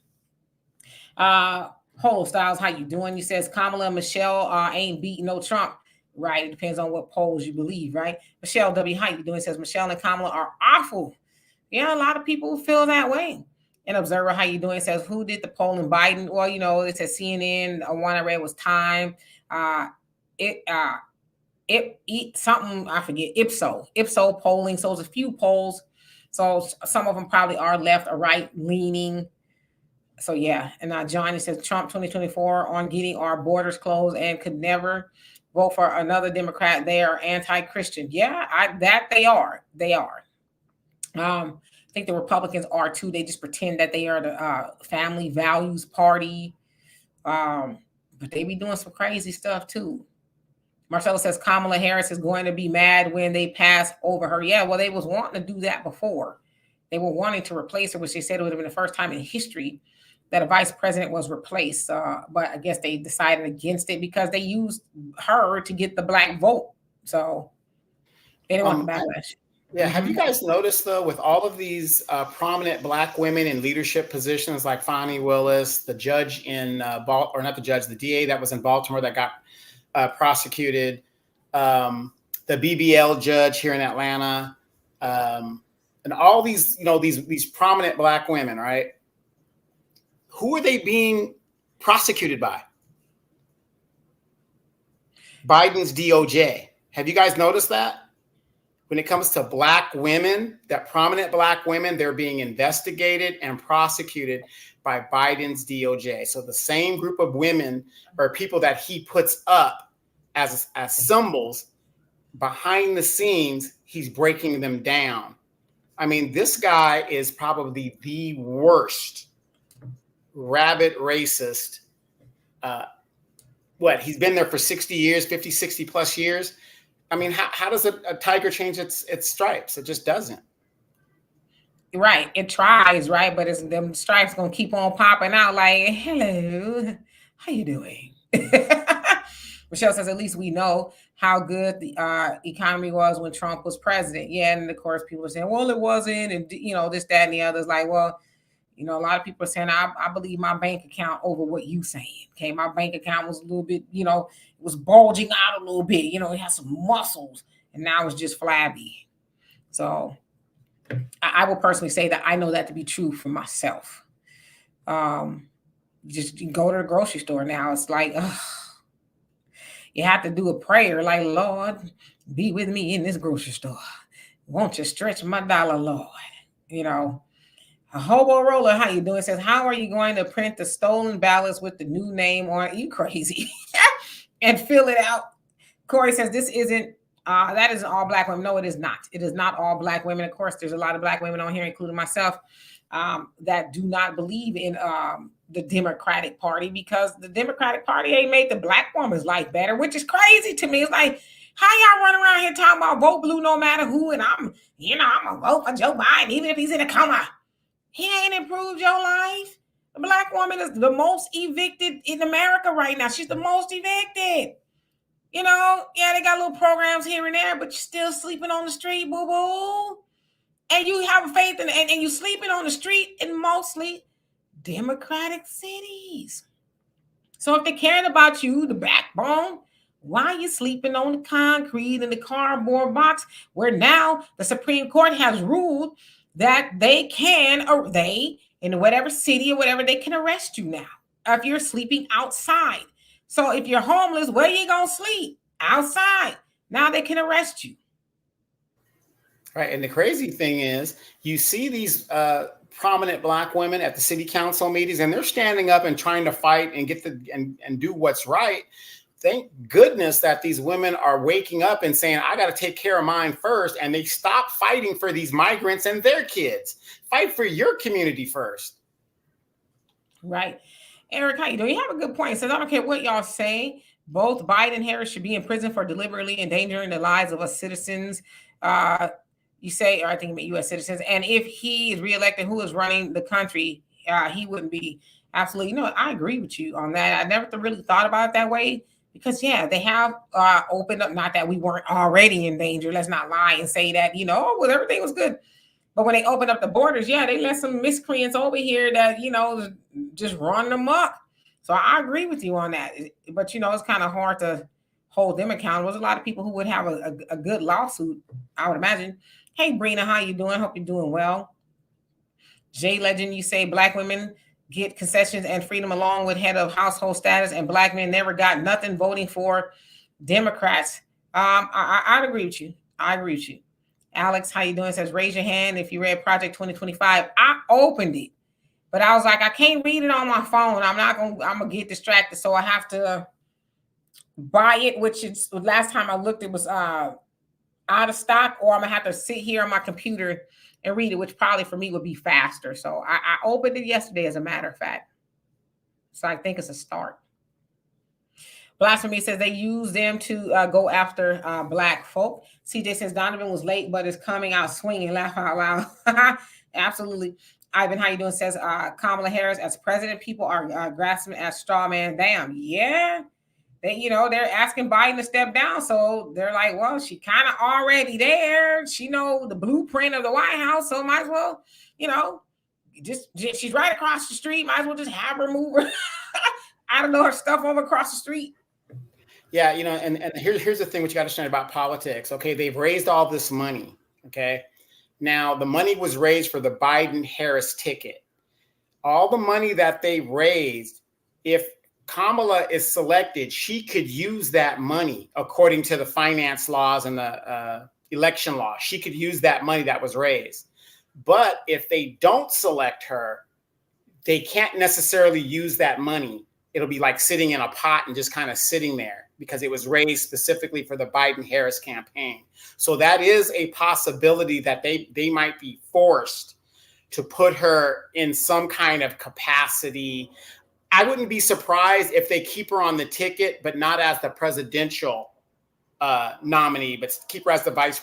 Whole Styles, how you doing? You says Kamala and Michelle ain't beating no Trump. Right. It depends on what polls you believe, right? Michelle W, how you doing? It says Michelle and Kamala are awful. Yeah, a lot of people feel that way. And Observer, how you doing? It says, who did the poll in Biden? Well, it says CNN. One I read was Time. Something, I forget, Ipso polling. So it's a few polls. So some of them probably are left or right leaning. So yeah. And Johnny says Trump 2024 on getting our borders closed and could never vote for another Democrat. They are anti-Christian. Yeah, they are. I think the Republicans are too. They just pretend that they are the family values party. But they be doing some crazy stuff too. Marcelo says Kamala Harris is going to be mad when they pass over her. Yeah, well, they was wanting to do that before. They were wanting to replace her, which they said it would have been the first time in history that a vice president was replaced. But I guess they decided against it because they used her to get the black vote. So they didn't want the backlash. Yeah. Have you guys noticed, though, with all of these prominent black women in leadership positions like Fani Willis, the judge in the DA that was in Baltimore that got prosecuted, the BBL judge here in Atlanta, and all these, these prominent black women, right? Who are they being prosecuted by? Biden's DOJ. Have you guys noticed that? When it comes to black women, that prominent black women, they're being investigated and prosecuted by Biden's DOJ. So the same group of women or people that he puts up as symbols, behind the scenes, he's breaking them down. I mean, this guy is probably the worst rabid racist. He's been there for 60 years, 50, 60 plus years. I mean, how does a tiger change its stripes? It just doesn't. Right. It tries, right? But it's them stripes going to keep on popping out like, hello, how you doing? Michelle says, at least we know how good the economy was when Trump was president. Yeah. And of course, people are saying, well, it wasn't. And, this, that, and the other. It's like, well, a lot of people are saying, I believe my bank account over what you saying. Okay. My bank account was a little bit, it was bulging out a little bit. It had some muscles and now it's just flabby. So I will personally say that I know that to be true for myself. Just go to the grocery store now. It's like, you have to do a prayer like, Lord, be with me in this grocery store. Won't you stretch my dollar, Lord? A hobo roller, how you doing? Says, how are you going to print the stolen ballots with the new name on? You crazy? And fill it out. Corey says, that isn't all black women. No, it is not. It is not all black women. Of course, there's a lot of black women on here, including myself, that do not believe in the Democratic Party because the Democratic Party ain't made the black woman's life better, which is crazy to me. It's like, how y'all run around here talking about vote blue no matter who, and I'm gonna vote for Joe Biden, even if he's in a coma. He ain't improved your life. The black woman is the most evicted in America right now. She's the most evicted. Yeah, they got little programs here and there, but you're still sleeping on the street, boo-boo. And you have faith and you're sleeping on the street in mostly Democratic cities. So if they cared about you, the backbone, why are you sleeping on the concrete and the cardboard box where now the Supreme Court has ruled that they can, or they, in whatever city or whatever, they can arrest you now if you're sleeping outside. So if you're homeless, where are you going to sleep? Outside. Now they can arrest you. Right. And the crazy thing is, you see these prominent black women at the city council meetings, and they're standing up and trying to fight and get and do what's right. Thank goodness that these women are waking up and saying, I got to take care of mine first. And they stop fighting for these migrants and their kids. Fight for your community first. Right. Eric, how you doing? You have a good point. It says, I don't care what y'all say. Both Biden and Harris should be in prison for deliberately endangering the lives of us citizens. You say, or I think U.S. citizens. And if he is reelected, who is running the country, he wouldn't be. Absolutely. I agree with you on that. I never really thought about it that way, because yeah, they have opened up. Not that we weren't already in danger. Let's not lie and say that, you know, well, everything was good. But when they opened up the borders, yeah, they let some miscreants over here that, you know, just run them up. So I agree with you on that. But, you know, it's kind of hard to hold them accountable. There's a lot of people who would have a good lawsuit, I would imagine. Hey, Brina, how you doing? Hope you're doing well. Jay Legend, you say Black women get concessions and freedom along with head of household status, and Black men never got nothing voting for Democrats. I'd agree with you. I agree with you. Alex, how you doing? Says raise your hand if you read Project 2025. I opened it, but I was like, I can't read it on my phone. I'm gonna get distracted, so I have to buy it, which is last time I looked, it was out of stock, or I'm gonna have to sit here on my computer and read it, which probably for me would be faster. So I opened it yesterday, as a matter of fact. So I think it's a start. Blasphemy says they use them to go after Black folk. CJ says Donovan was late, but is coming out swinging. Laugh out loud. Absolutely. Ivan, how you doing? Says Kamala Harris as president. People are grasping at straw man. Damn, yeah. They, you know, they're asking Biden to step down, so they're like, well, she kind of already there. She know the blueprint of the White House, so might as well, you know, just she's right across the street. Might as well just have her move her. I don't know, her stuff over across the street. Yeah, you know, and here's the thing: what you got to understand about politics. Okay, they've raised all this money. Okay, now the money was raised for the Biden-Harris ticket. All the money that they raised, if Kamala is selected, she could use that money according to the finance laws and the election law. She could use that money that was raised. But if they don't select her, they can't necessarily use that money. It'll be like sitting in a pot and just kind of sitting there because it was raised specifically for the Biden-Harris campaign. So that is a possibility that they might be forced to put her in some kind of capacity. I wouldn't be surprised if they keep her on the ticket, but not as the presidential nominee, but keep her as the vice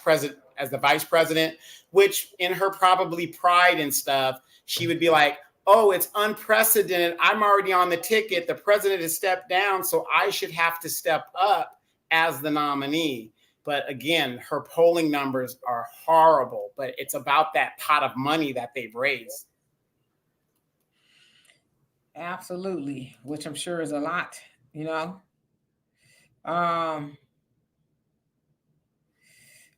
president, which in her probably pride and stuff, she would be like, oh, it's unprecedented. I'm already on the ticket. The president has stepped down, so I should have to step up as the nominee. But again, her polling numbers are horrible, but it's about that pot of money that they've raised. Absolutely, which I'm sure is a lot, you know.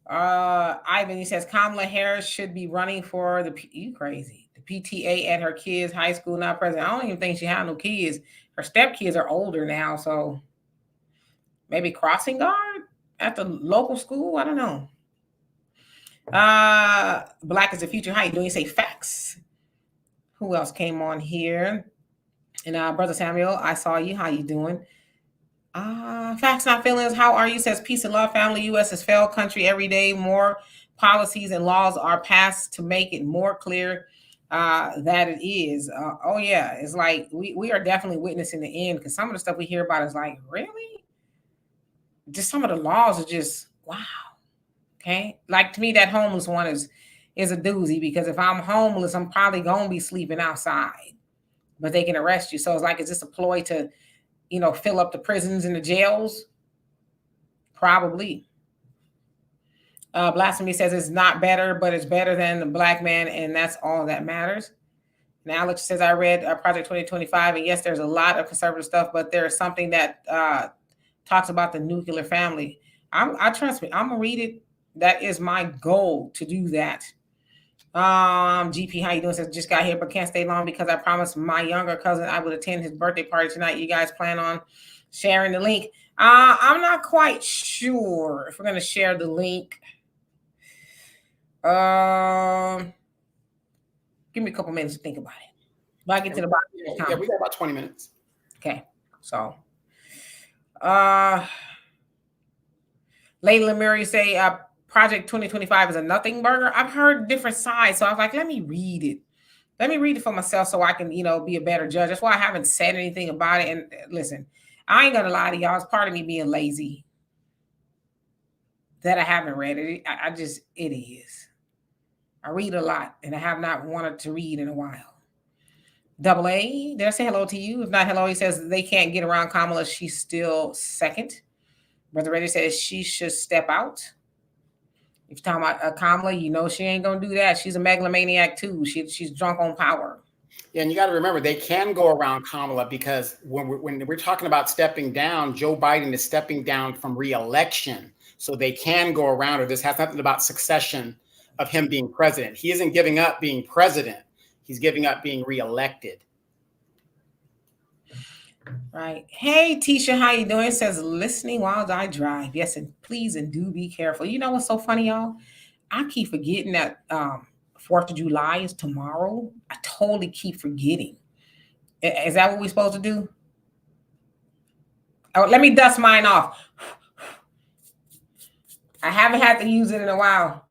Ivan, he says Kamala Harris should be running for you crazy. The PTA at her kids' high school, not president. I don't even think she had no kids. Her stepkids are older now, so maybe crossing guard at the local school. I don't know. Black is the future. How you doing? You say facts. Who else came on here? And Brother Samuel, I saw you. How you doing? Facts, not feelings. How are you? Says peace and love, family. U.S. is failed country every day. More policies and laws are passed to make it more clear that it is. Oh yeah, it's like we are definitely witnessing the end, because some of the stuff we hear about is like, really? Just some of the laws are just wow. Okay, like to me, that homeless one is a doozy, because if I'm homeless, I'm probably gonna be sleeping outside, but they can arrest you. So it's like, is this a ploy to, you know, fill up the prisons and the jails? Probably. Blasphemy says it's not better, but it's better than the Black man, and that's all that matters. And Alex says, I read Project 2025, and yes, there's a lot of conservative stuff, but there's something that talks about the nuclear family. I trust me, I'm gonna read it. That is my goal, to do that. GP, how you doing? Says just got here, but can't stay long because I promised my younger cousin I would attend his birthday party tonight. You guys plan on sharing the link? I'm not quite sure if we're gonna share the link. Give me a couple minutes to think about it. But I get to the bottom. Yeah, we got about 20 minutes. Okay, so Layla Murray say Project 2025 is a nothing burger. I've heard different sides, so I was like, let me read it. Let me read it for myself so I can, you know, be a better judge. That's why I haven't said anything about it. And listen, I ain't gonna lie to y'all. It's part of me being lazy that I haven't read it. I just, it is. I read a lot, and I have not wanted to read in a while. Double A, did I say hello to you? If not, hello. He says they can't get around Kamala. She's still second. Brother Reddy says she should step out. If you're talking about Kamala, you know she ain't gonna do that. She's a megalomaniac too. She's drunk on power. Yeah, and you got to remember they can go around Kamala because when we're talking about stepping down, Joe Biden is stepping down from re-election, so they can go around her. This has nothing about succession of him being president. He isn't giving up being president. He's giving up being re-elected. Right. Hey, Tisha, how you doing? It says listening while I drive. Yes, and please and do be careful. You know what's so funny, y'all? I keep forgetting that 4th of July is tomorrow. I totally keep forgetting. Is that what we're supposed to do? Oh, let me dust mine off. I haven't had to use it in a while.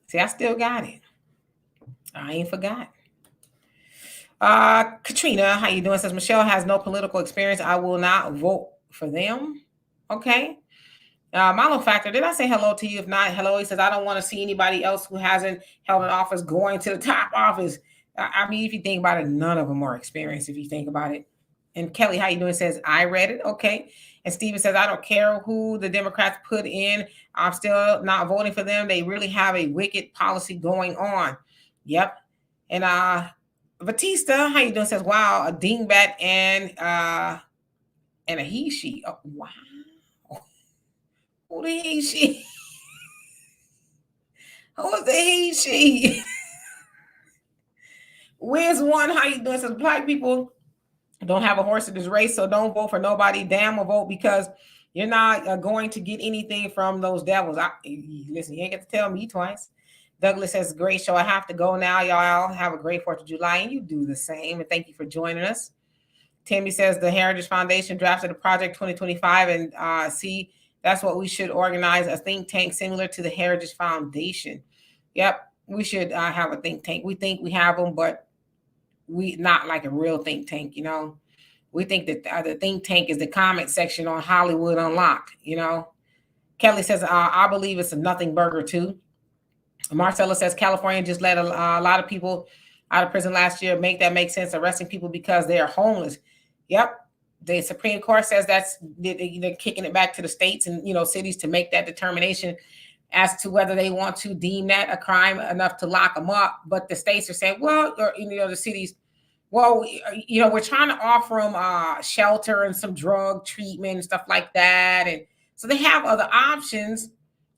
See, I still got it. I ain't forgot. Katrina, how you doing? Says Michelle has no political experience. I will not vote for them. Okay. Milo Factor, did I say hello to you? If not, hello. He says, I don't want to see anybody else who hasn't held an office going to the top office. I mean, if you think about it, none of them are experienced, if you think about it. And Kelly, how you doing? Says, I read it. Okay. And Steven says, I don't care who the Democrats put in. I'm still not voting for them. They really have a wicked policy going on. Yep. And Batista, how you doing? Says, wow, a dingbat and a he, she. Oh, wow. Who the he, she? Who is the he, she? Where's one? How you doing? Says, black people don't have a horse in this race, so don't vote for nobody. Damn a vote because you're not going to get anything from those devils. Listen, you ain't got to tell me twice. Douglas says, great show. I have to go now. Y'all have a great 4th of July, and you do the same. And thank you for joining us. Tammy says, the Heritage Foundation drafted a project 2025, and see, that's what we should organize, a think tank similar to the Heritage Foundation. Yep, we should have a think tank. We think we have them, but we not like a real think tank, you know. We think that the think tank is the comment section on Hollywood Unlocked, you know. Kelly says, I believe it's a nothing burger too. Marcella says, California just let a lot of people out of prison last year. Make that make sense, arresting people because they are homeless. Yep. The Supreme Court says they're kicking it back to the states and, you know, cities to make that determination as to whether they want to deem that a crime enough to lock them up. But the states are saying, well, or, you know, the cities, well, you know, we're trying to offer them shelter and some drug treatment and stuff like that. And so they have other options.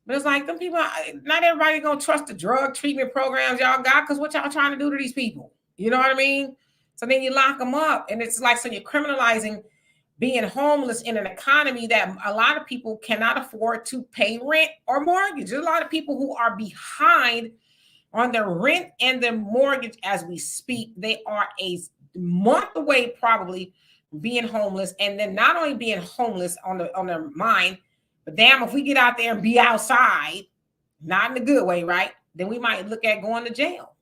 But it's like them people, not everybody going to trust the drug treatment programs y'all got, because what y'all trying to do to these people? You know what I mean? So then you lock them up. And it's like, so you're criminalizing being homeless in an economy that a lot of people cannot afford to pay rent or mortgage. There's a lot of people who are behind on their rent and their mortgage as we speak. They are a month away probably being homeless, and then not only being homeless on their mind, but damn, if we get out there and be outside, not in a good way, right? Then we might look at going to jail.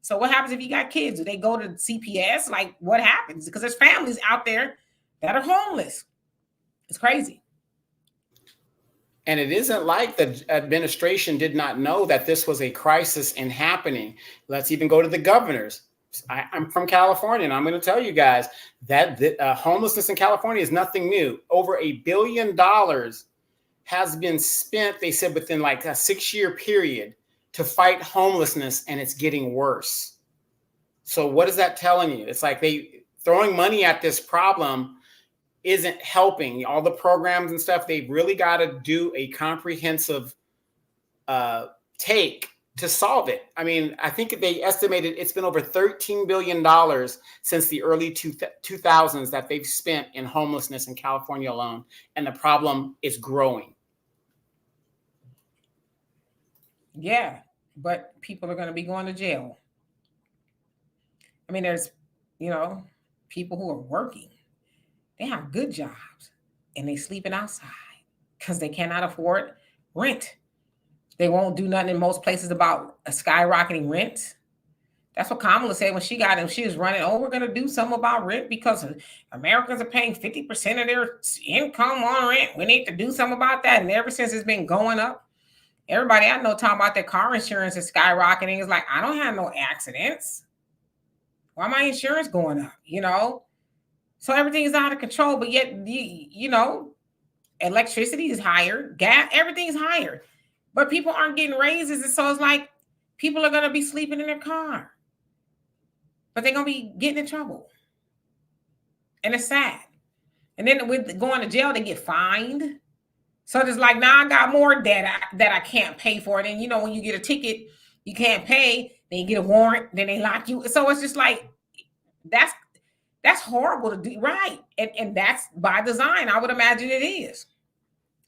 So what happens if you got kids? Do they go to CPS? Like, what happens? Because there's families out there that are homeless. It's crazy. And it isn't like the administration did not know that this was a crisis and happening. Let's even go to the governors. I'm from California, and I'm going to tell you guys that homelessness in California is nothing new. Over $1 billion has been spent, they said, within like a 6-year period to fight homelessness, and it's getting worse. So what is that telling you? It's like they throwing money at this problem isn't helping. All the programs and stuff, they've really got to do a comprehensive take to solve it. I mean, I think they estimated it's been over $13 billion since the early 2000s that they've spent in homelessness in California alone, and the problem is growing. Yeah, but people are going to be going to jail. I mean, there's, you know, people who are working. They have good jobs, and they sleeping outside because they cannot afford rent. They won't do nothing in most places about a skyrocketing rent. That's what Kamala said when she got him. She was running, oh, we're going to do something about rent because Americans are paying 50% of their income on rent. We need to do something about that. And ever since it's been going up, Everybody I know talking about their car insurance is skyrocketing. It's like, I don't have no accidents. Why my insurance going up? So everything is out of control, but yet electricity is higher, gas, everything's higher, but people aren't getting raises, and so it's like people are going to be sleeping in their car, but they're going to be getting in trouble, and it's sad. And then with going to jail, they get fined. So it's like, now I got more debt that I can't pay for it. And when you get a ticket, you can't pay, then you get a warrant, then they lock you. So it's just like, that's horrible to do, right? And that's by design. I would imagine it is.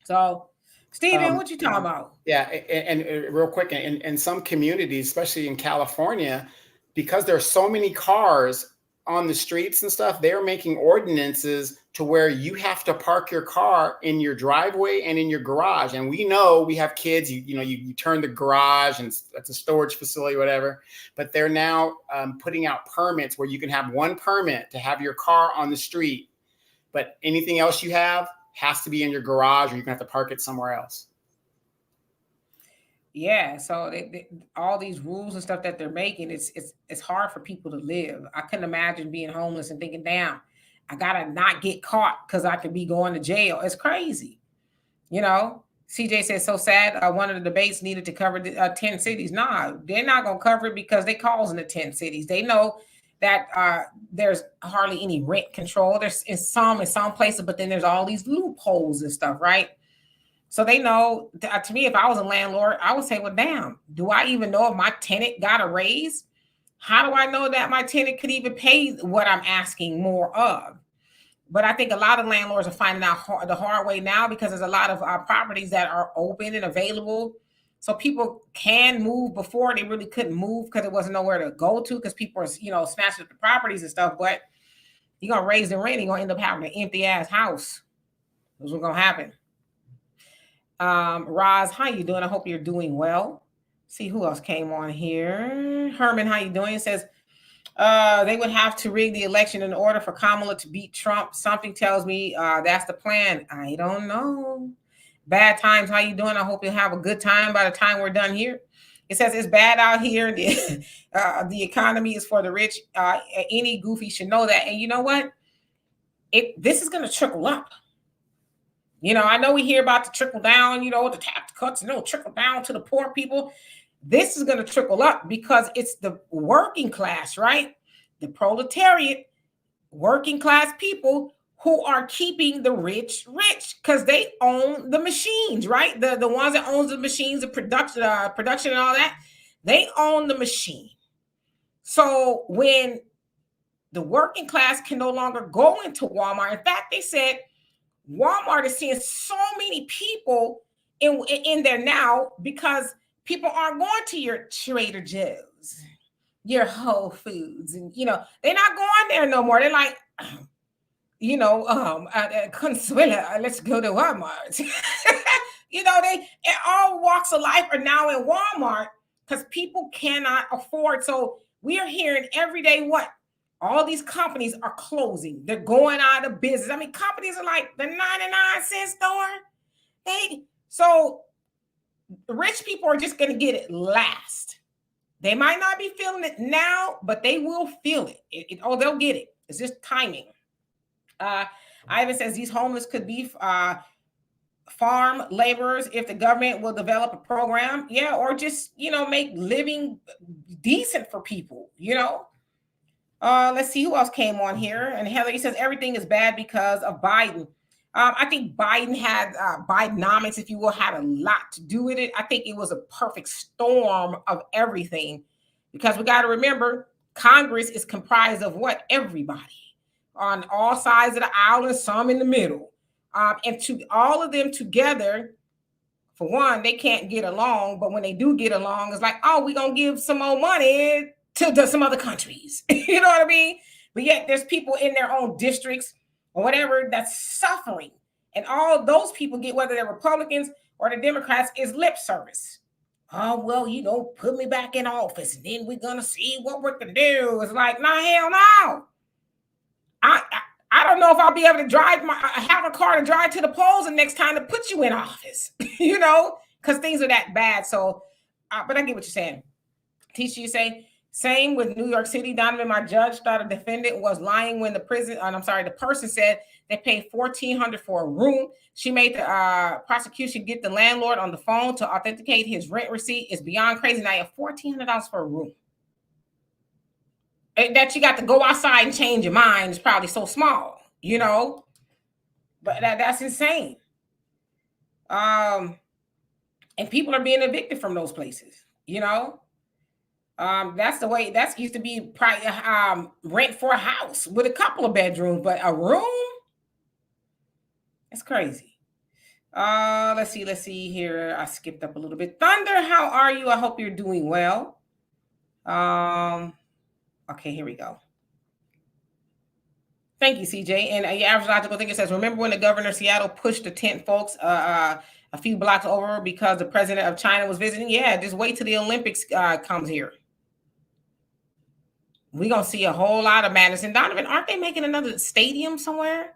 So, Stephen, what you talking about? Yeah, and real quick, in some communities, especially in California, because there are so many cars on the streets and stuff, they're making ordinances to where you have to park your car in your driveway and in your garage. And we know we have kids, you turn the garage and it's a storage facility, whatever, but they're now putting out permits where you can have one permit to have your car on the street, but anything else you have has to be in your garage, or you're gonna have to park it somewhere else. Yeah, so all these rules and stuff that they're making, it's hard for people to live. I couldn't imagine being homeless and thinking, damn, I gotta not get caught because I could be going to jail. It's crazy. CJ says, so sad. One of the debates needed to cover 10 cities. Nah, they're not gonna cover it because they causing the 10 cities. They know that there's hardly any rent control. There's in some places, but then there's all these loopholes and stuff, right? So they know, to me, if I was a landlord, I would say, well, damn, do I even know if my tenant got a raise? How do I know that my tenant could even pay what I'm asking more of? But I think a lot of landlords are finding out the hard way now, because there's a lot of properties that are open and available. So people can move. Before, they really couldn't move because there wasn't nowhere to go to, because people are, snatching up the properties and stuff. But you're going to raise the rent, you're going to end up having an empty ass house. That's what's going to happen. Roz, how you doing? I hope you're doing well. See who else came on here. Herman, how you doing? It says they would have to rig the election in order for Kamala to beat Trump. Something tells me that's the plan. I don't know. Bad times, how you doing? I hope you'll have a good time by the time we're done here. It says it's bad out here. The economy is for the rich. Any goofy should know that. And you know what? This is going to trickle up. I know we hear about the trickle down, the tax cuts, and it'll trickle down to the poor people. This is going to trickle up because it's the working class, right? The proletariat, working class people who are keeping the rich, because they own the machines, right? The ones that owns the machines, the production and all that, they own the machine. So when the working class can no longer go into Walmart, in fact, they said, Walmart is seeing so many people in there now because people aren't going to your Trader Joe's, your Whole Foods, and they're not going there no more. They're like, Consuela, let's go to Walmart. They all walks of life are now in Walmart because people cannot afford. So we are hearing every day what? All these companies are closing. They're going out of business. I mean, companies are like the 99-cent store. So rich people are just going to get it last. They might not be feeling it now, but they will feel it. They'll get it. It's just timing. Ivan says these homeless could be farm laborers if the government will develop a program. Yeah, or just, make living decent for people, Let's see who else came on here. And Heather, he says everything is bad because of Biden. I think Biden had Bidenomics, if you will, had a lot to do with it. I think it was a perfect storm of everything, because we got to remember Congress is comprised of what? Everybody on all sides of the aisle and some in the middle. And to all of them together, for one, they can't get along. But when they do get along, it's like, oh, we're going to give some more money to some other countries. You know what I mean? But yet there's people in their own districts or whatever that's suffering. And all those people get, whether they're Republicans or the Democrats, is lip service. Oh, well, put me back in office and then we're going to see what we can do. It's like, nah, hell no. I don't know if I'll be able to have a car to drive to the polls the next time to put you in office. because things are that bad. So, but I get what you're saying. Teacher, you say, same with New York City. Donovan, my judge thought a defendant was lying when the person said they paid $1,400 for a room. She made the prosecution get the landlord on the phone to authenticate his rent receipt. It's beyond crazy. Now you have $1,400 for a room. That you got to go outside and change your mind is probably so small, you know. But that's insane. And people are being evicted from those places, you know. That's the way. That's used to be rent for a house with a couple of bedrooms, but a room. It's crazy. Let's see here. I skipped up a little bit. Thunder, how are you? I hope you're doing well. Okay, here we go. Thank you, CJ. And your average logical thinker says, remember when the governor of Seattle pushed the tent folks a few blocks over because the president of China was visiting? Yeah, just wait till the Olympics comes here. We're going to see a whole lot of madness. And Donovan, aren't they making another stadium somewhere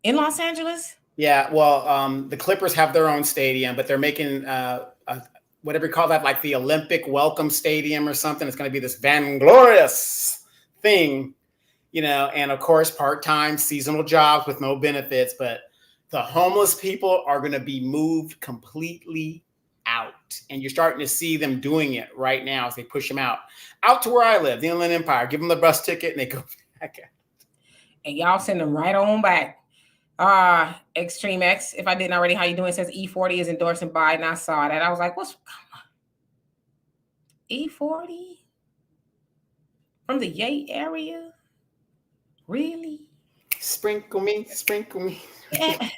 in Los Angeles? Yeah, well, the Clippers have their own stadium, but they're making whatever you call that, like the Olympic Welcome Stadium or something. It's going to be this vainglorious thing, you know, and of course, part-time seasonal jobs with no benefits. But the homeless people are going to be moved completely out. And you're starting to see them doing it right now as they push them out to where I live, the Inland Empire. Give them the bus ticket and they go back out. And y'all send them right on back. Extreme X, if I didn't already, how you doing? It says E40 is endorsing Biden. I saw that. I was like, what's E40 from the Yate area? Really? Sprinkle me, sprinkle me. Yeah.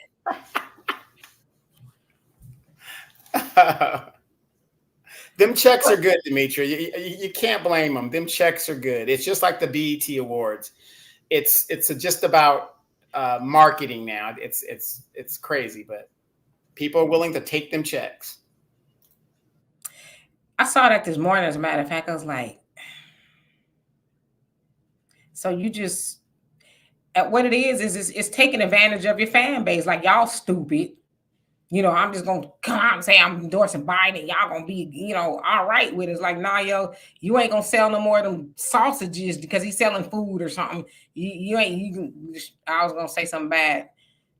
Them checks are good, Dimitri. You can't blame them. Them checks are good. It's just like the BET Awards. It's just about marketing now. It's crazy, but people are willing to take them checks. I saw that this morning. As a matter of fact, I was like, so you just what it is it's taking advantage of your fan base. Like, y'all stupid. You know, I'm just going to come out and say I'm endorsing Biden. Y'all going to be, you know, all right with it. It's like, nah, yo, you ain't going to sell no more of them sausages because he's selling food or something. I was going to say something bad.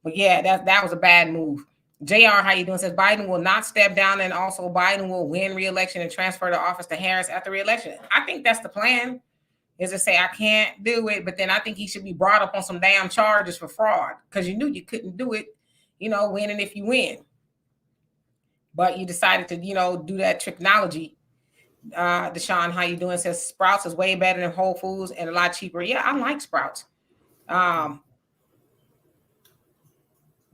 But yeah, that was a bad move. JR, how you doing? Says Biden will not step down, and also Biden will win re-election and transfer the office to Harris after re-election. I think that's the plan, is to say I can't do it, but then I think he should be brought up on some damn charges for fraud because you knew you couldn't do it. You know, winning if you win. But you decided to, you know, do that technology. Deshaun, how you doing? Says Sprouts is way better than Whole Foods and a lot cheaper. Yeah, I like Sprouts. But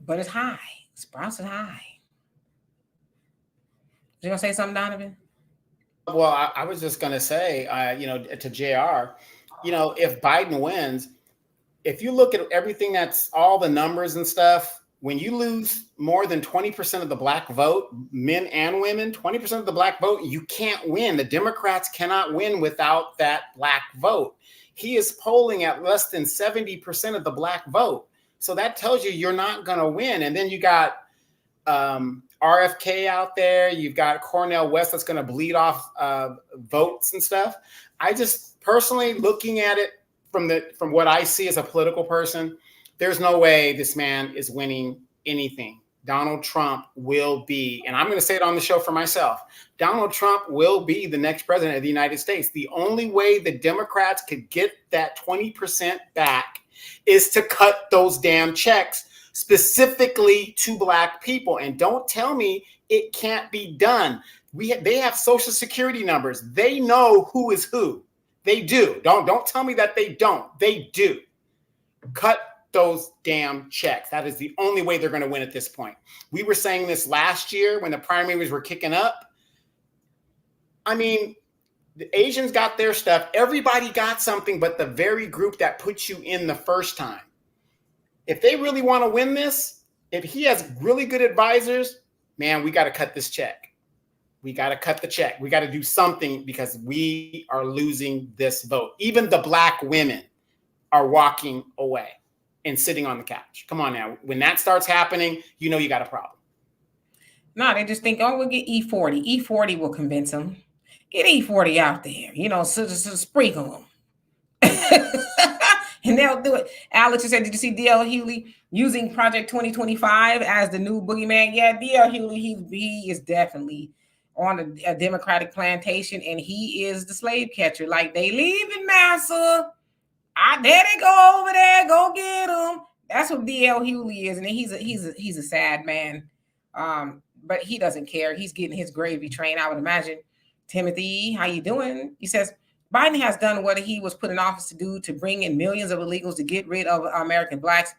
it's high. Sprouts is high. You gonna say something, Donovan? Well, I was just gonna say, you know, to JR, you know, if Biden wins, if you look at everything, that's all the numbers and stuff. When you lose more than 20% of the black vote, men and women, 20% of the black vote, you can't win. The Democrats cannot win without that black vote. He is polling at less than 70% of the black vote. So that tells you you're not going to win. And then you got RFK out there. You've got Cornel West that's going to bleed off votes and stuff. I just personally, looking at it from what I see as a political person, there's no way this man is winning anything. Donald Trump will be, and I'm going to say it on the show for myself, Donald Trump will be the next president of the United States. The only way the Democrats could get that 20% back is to cut those damn checks specifically to black people. And don't tell me it can't be done. They have Social Security numbers. They know who is who. They do. Don't tell me that they don't. They do. Cut those damn checks. That is the only way they're going to win at this point. We were saying this last year when the primaries were kicking up. I mean, the Asians got their stuff. Everybody got something, but the very group that put you in the first time. If they really want to win this, if he has really good advisors, man, we got to cut this check. We got to cut the check. We got to do something because we are losing this vote. Even the black women are walking away and sitting on the couch. Come on now. When that starts happening, you know you got a problem. No, they just think, oh, we'll get E40. E40 will convince them. Get E40 out there, so sprinkle them. And they'll do it. Alex said, did you see D.L. Hughley using Project 2025 as the new boogeyman? Yeah, D.L. Hughley, he is definitely on a Democratic plantation, and he is the slave catcher. Like, they leaving Massa. There they go over there. Go get them. That's what D.L. Hughley is, and he's a sad man. But he doesn't care. He's getting his gravy train, I would imagine. Timothy, how you doing? He says, Biden has done what he was put in office to do, to bring in millions of illegals to get rid of American blacks.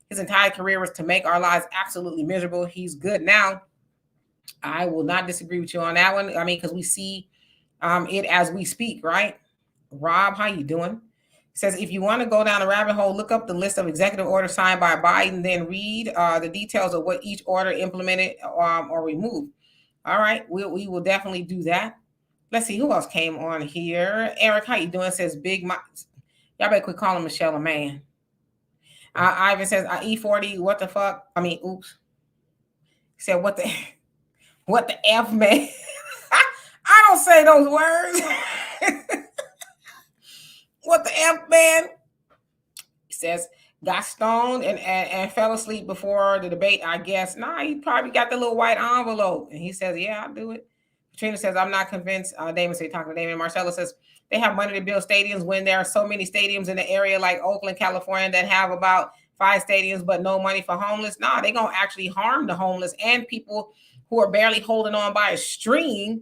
His entire career was to make our lives absolutely miserable. He's good now. I will not disagree with you on that one. I mean, because we see it as we speak, right? Rob, how you doing? Says, if you want to go down a rabbit hole, look up the list of executive orders signed by Biden, then read the details of what each order implemented or removed. All right, we will definitely do that. Let's see who else came on here. Eric, how you doing? Says Big Mike. Y'all better quit calling Michelle a man. Ivan says E40. What the fuck? I mean, oops. He said what the F, man. I don't say those words. What the F, man? He says got stoned and fell asleep before the debate. I guess. Nah, he probably got the little white envelope. And he says, yeah, I'll do it. Katrina says, I'm not convinced. Damon said, talking to Damon. Marcella says, they have money to build stadiums when there are so many stadiums in the area like Oakland, California, that have about 5 stadiums, but no money for homeless. Nah, they're going to actually harm the homeless and people who are barely holding on by a string.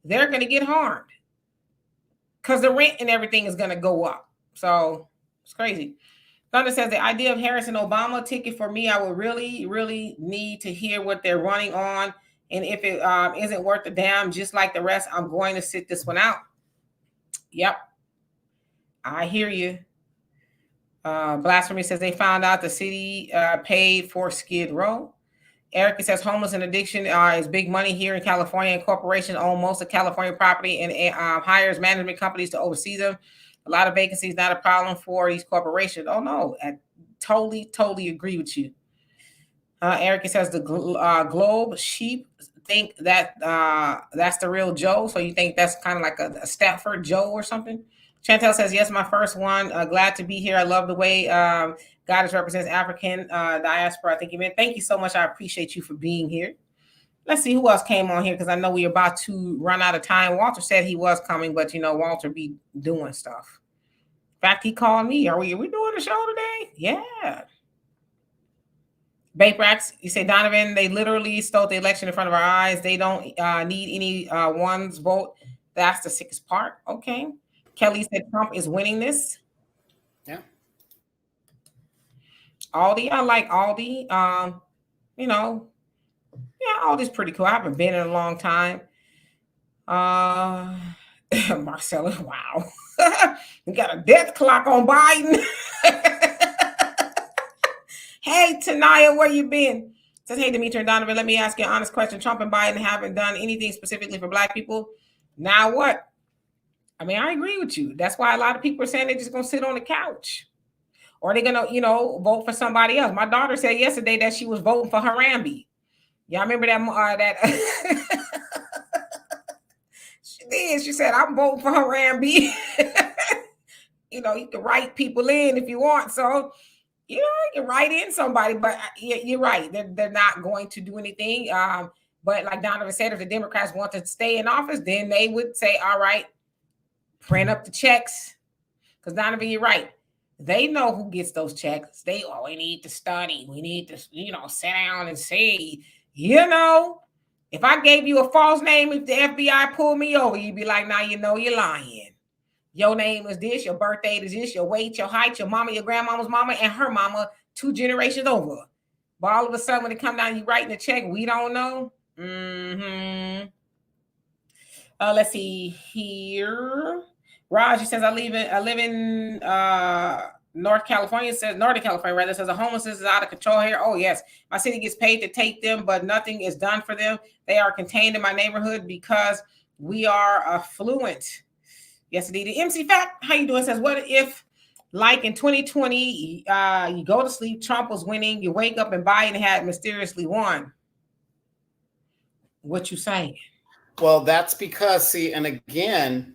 They're going to get harmed because the rent and everything is going to go up. So it's crazy. Thunder says, the idea of Harris and Obama ticket for me, I would really, really need to hear what they're running on. And if it isn't worth a damn, just like the rest, I'm going to sit this one out. Yep. I hear you. Blasphemy says they found out the city paid for Skid Row. Erica says homeless and addiction is big money here in California, and corporations own most of California property and hires management companies to oversee them. A lot of vacancies, not a problem for these corporations. Oh, no. I totally agree with you. Erica says the Globe sheep think that that's the real Joe. So you think that's kind of like a Stafford Joe or something? Chantel says, yes, my first one. Glad to be here. I love the way Goddess represents African diaspora. I think you meant. Thank you so much. I appreciate you for being here. Let's see who else came on here because I know we're about to run out of time. Walter said he was coming, but Walter be doing stuff. In fact, he called me. Are we doing a show today? Yeah. Baprax, you say, Donovan, they literally stole the election in front of our eyes. They don't need any one's vote. That's the sickest part. Okay. Kelly said Trump is winning this. Yeah. Aldi, I like Aldi. Aldi's pretty cool. I haven't been in a long time. Marcella, wow. We got a death clock on Biden. Hey, Tanaya, where you been? Says, hey, Demetra and Donovan, let me ask you an honest question. Trump and Biden haven't done anything specifically for Black people. Now what? I mean, I agree with you. That's why a lot of people are saying they're just going to sit on the couch. Or they're going to, vote for somebody else. My daughter said yesterday that she was voting for Harambe. Y'all remember that? She did. She said, I'm voting for Harambe. You can write people in if you want. So, you can write in somebody, but you're right. They're not going to do anything. But like Donovan said, if the Democrats want to stay in office, then they would say, all right, print up the checks. Because Donovan, you're right. They know who gets those checks. We need to study. We need to, sit down and see, if I gave you a false name, if the FBI pulled me over, you'd be like, now you're lying. Your name is this, your birthday is this, your weight, your height, your mama, your grandmama's mama, and her mama 2 generations over. But all of a sudden, when it come down, you writing a check, we don't know. Mm-hmm. Let's see here. Raj, he says, I live in Northern California. Says the homelessness is out of control here. Oh, yes. My city gets paid to take them, but nothing is done for them. They are contained in my neighborhood because we are affluent. Yes, indeed. The MC Fact, how you doing? Says, what if, like in 2020, you go to sleep, Trump was winning, you wake up and Biden had mysteriously won? What you saying? Well, that's because, see, and again,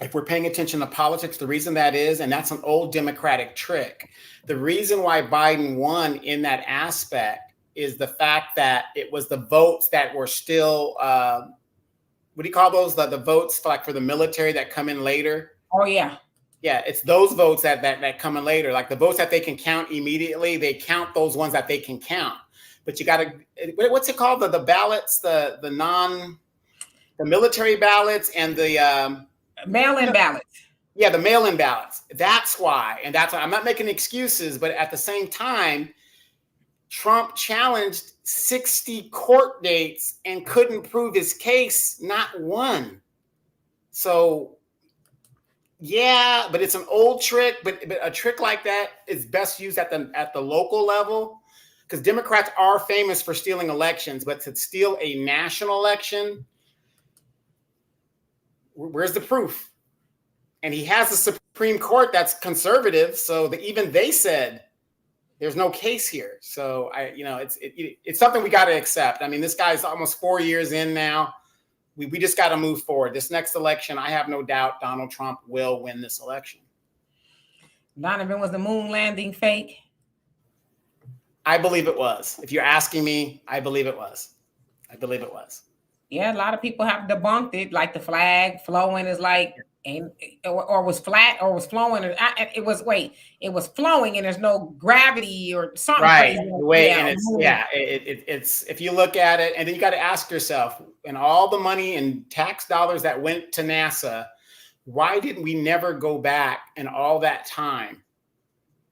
if we're paying attention to politics, the reason that is, and that's an old Democratic trick, the reason why Biden won in that aspect is the fact that it was the votes that were still, what do you call those? The votes for, like, for the military that come in later. Oh yeah. Yeah, it's those votes that come in later. Like the votes that they can count immediately, they count those ones that they can count. But you got to, what's it called? The ballots, the military ballots and the mail-in ballots. Yeah, the mail-in ballots. That's why. And that's why I'm not making excuses, but at the same time, Trump challenged 60 court dates and couldn't prove his case, not one. So yeah, but it's an old trick, but a trick like that is best used at the local level, because Democrats are famous for stealing elections, but to steal a national election, where's the proof? And he has the Supreme Court that's conservative, so even they said there's no case here. So it's something we got to accept. I mean, this guy's almost 4 years in now. We just got to move forward. This next election, I have no doubt Donald Trump will win this election. Donovan, was the moon landing fake? I believe it was. If you're asking me, I believe it was. I believe it was. Yeah, a lot of people have debunked it, like the flag flowing is like, or was flat or was flowing. It was flowing and there's no gravity or something. Right. Crazy. The way, and it's if you look at it, and then you got to ask yourself, and all the money and tax dollars that went to NASA, why didn't we never go back in all that time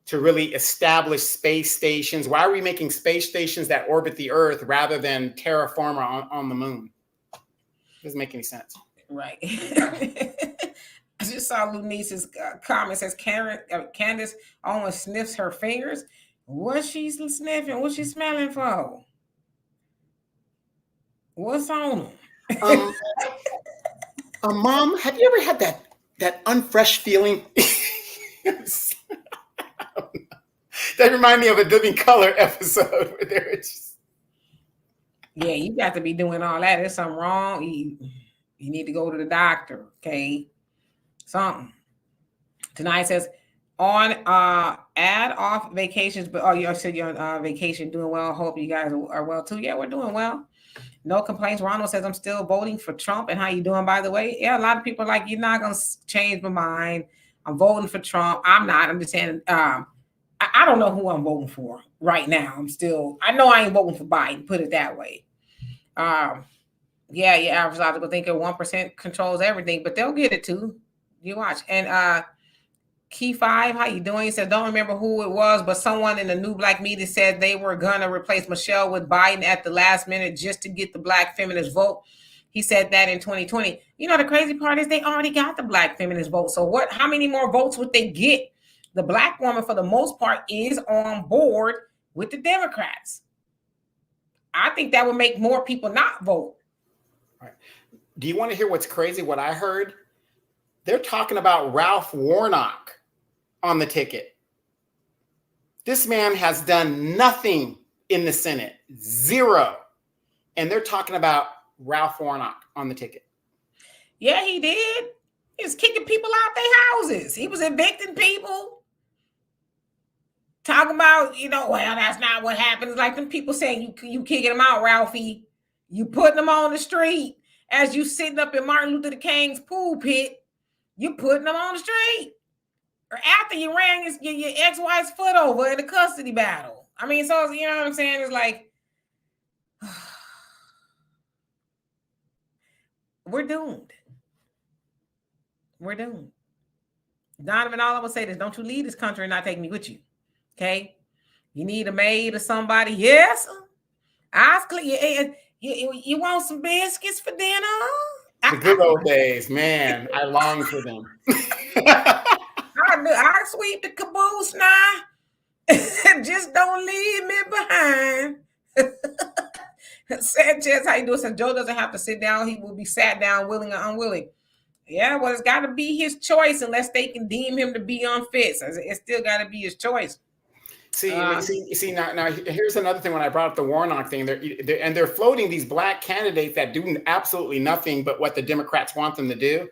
to really establish space stations? Why are we making space stations that orbit the Earth rather than terraform on the moon? Doesn't make any sense. Right. I just saw Lunice's comment. Says Candace almost sniffs her fingers. What's she sniffing? What's she smelling for? What's on them? Mom, have you ever had that unfresh feeling? That remind me of a Living Color episode where they're just... Yeah, you got to be doing all that. There's something wrong. You need to go to the doctor, okay? Something. Tonight says on add off vacations, but you said you're on vacation, doing well. Hope you guys are well too. Yeah, we're doing well. No complaints. Ronald says I'm still voting for Trump. And how you doing, by the way? Yeah, a lot of people are like, you're not gonna change my mind. I'm voting for Trump. I'm not. I'm just saying. I don't know who I'm voting for right now. I know I ain't voting for Biden. Put it that way. Yeah, your average logical thinker 1% controls everything, but they'll get it too. You watch. And Key 5, how you doing? He said, don't remember who it was, but someone in the New Black Media said they were gonna replace Michelle with Biden at the last minute just to get the Black feminist vote. He said that in 2020. You know, the crazy part is they already got the Black feminist vote. So how many more votes would they get? The Black woman, for the most part, is on board with the Democrats. I think that would make more people not vote. All right. Do you want to hear what's crazy? What I heard? They're talking about Ralph Warnock on the ticket. This man has done nothing in the Senate, zero. And they're talking about Ralph Warnock on the ticket. Yeah, he did. He was kicking people out their houses. He was evicting people. Talking about, well, that's not what happens. Like them people saying you kicking them out, Ralphie. You putting them on the street as you sitting up in Martin Luther King's pulpit. You putting them on the street. Or after you ran your ex-wife's foot over in a custody battle. I mean, so, you know what I'm saying? It's like, we're doomed. We're doomed. Donovan, all I will say is, don't you leave this country and not take me with you. Okay? You need a maid or somebody? Yes. You want some biscuits for dinner? The good old days, man. I long for them. I sweep the caboose now. Just don't leave me behind. Sanchez, how you doing? So Joe doesn't have to sit down. He will be sat down, willing or unwilling. Yeah, well, it's got to be his choice unless they can deem him to be unfit. So it's still got to be his choice. See. Now, here's another thing. When I brought up the Warnock thing, they're floating these black candidates that do absolutely nothing but what the Democrats want them to do.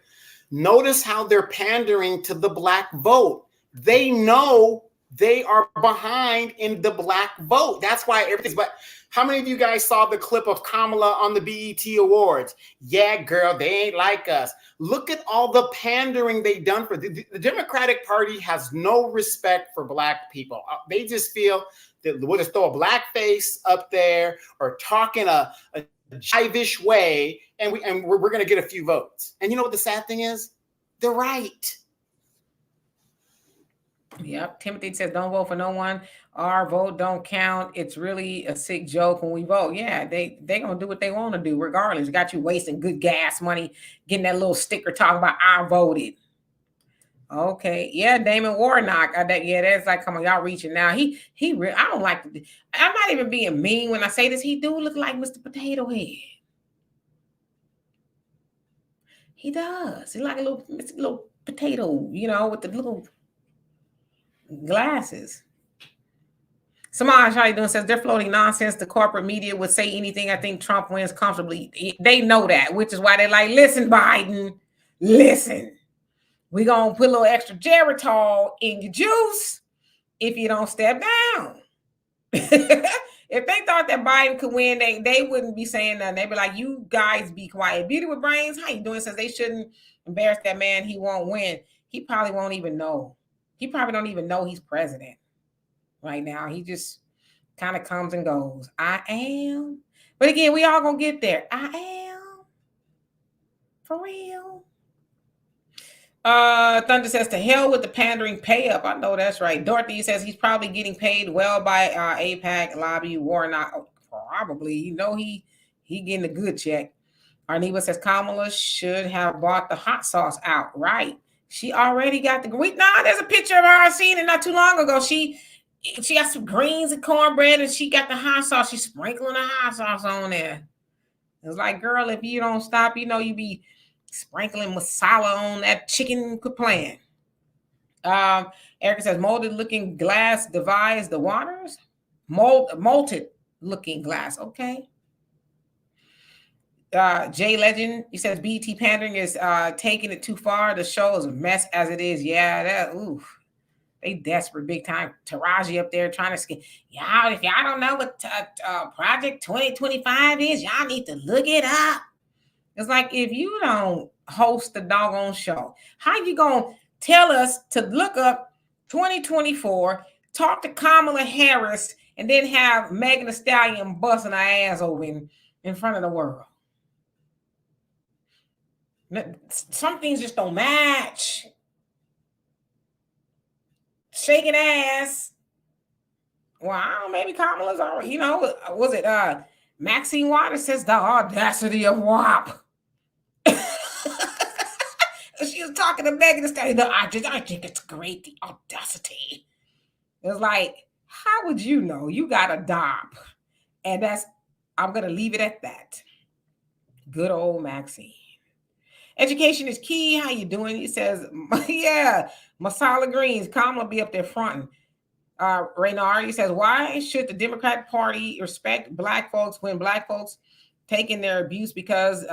Notice how they're pandering to the black vote. They know they are behind in the black vote. That's why everything's. But how many of you guys saw the clip of Kamala on the BET Awards? Yeah, girl, they ain't like us. Look at all the pandering they've done for the Democratic Party has no respect for black people. They just feel that we'll just throw a black face up there or talk in a jive-ish way, and we're going to get a few votes. And you know what the sad thing is? They're right. Yep. Timothy says, don't vote for no one. Our vote don't count. It's really a sick joke when we vote. Yeah, they gonna do what they want to do regardless. Got you wasting good gas money, getting that little sticker talking about I voted. Okay, yeah, Damon Warnock. That's like, come on, y'all reaching now. I don't like to. I'm not even being mean when I say this. He do look like Mr. Potato Head. He does. He's like a little potato, with the little glasses. Samaj, how you doing? Says they're floating nonsense. The corporate media would say anything. I think Trump wins comfortably. They know that, which is why they're like, listen, Biden, listen. We're going to put a little extra Geritol in your juice if you don't step down. If they thought that Biden could win, they wouldn't be saying nothing. They'd be like, you guys be quiet. Beauty with brains, how you doing? Says they shouldn't embarrass that man. He won't win. He probably won't even know. He probably don't even know he's president right now. He just kind of comes and goes. I am. But again, we all going to get there. I am. For real. Thunder says, to hell with the pandering pay up. I know that's right. Dorothy says he's probably getting paid well by AIPAC, lobby, Warnock. Oh, probably. He getting a good check. Arneva says Kamala should have bought the hot sauce out. Right. She already got there's a picture of her. I seen it not too long ago. She got some greens and cornbread and she got the hot sauce. She's sprinkling the hot sauce on there. It's like, girl, if you don't stop, you be sprinkling masala on that chicken plan. Erica says, molded looking glass divides the waters. Molted looking glass. Okay. Jay Legend, he says BT pandering is taking it too far. The show is a mess as it is. Yeah, they desperate big time. Taraji up there trying to skin. Y'all, if y'all don't know what Project 2025 is, y'all need to look it up. It's like, if you don't host the doggone show, how you gonna tell us to look up 2024, talk to Kamala Harris, and then have Megan Thee Stallion busting her ass over in front of the world? Some things just don't match. Shaking ass. Well, I don't know, maybe Kamala's already, was it Maxine Waters says the audacity of WAP. She was talking to Megan Thee Stallion. I think it's great, the audacity. It's like, how would you know? You got a DOP. And I'm going to leave it at that. Good old Maxine. Education is key. How you doing? He says, yeah, masala greens. Kamala be up there fronting. Raynard, he says, why should the Democratic Party respect black folks when black folks taking their abuse because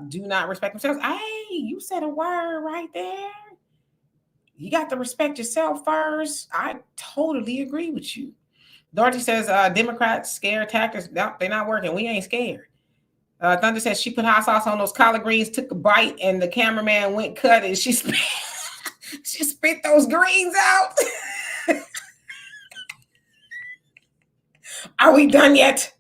do not respect themselves? Hey, you said a word right there. You got to respect yourself first. I totally agree with you. Dorothy says, Democrats scare tactics. They're not working. We ain't scared. Thunder says she put hot sauce on those collard greens, took a bite, and the cameraman went cut it. She spit those greens out. Are we done yet?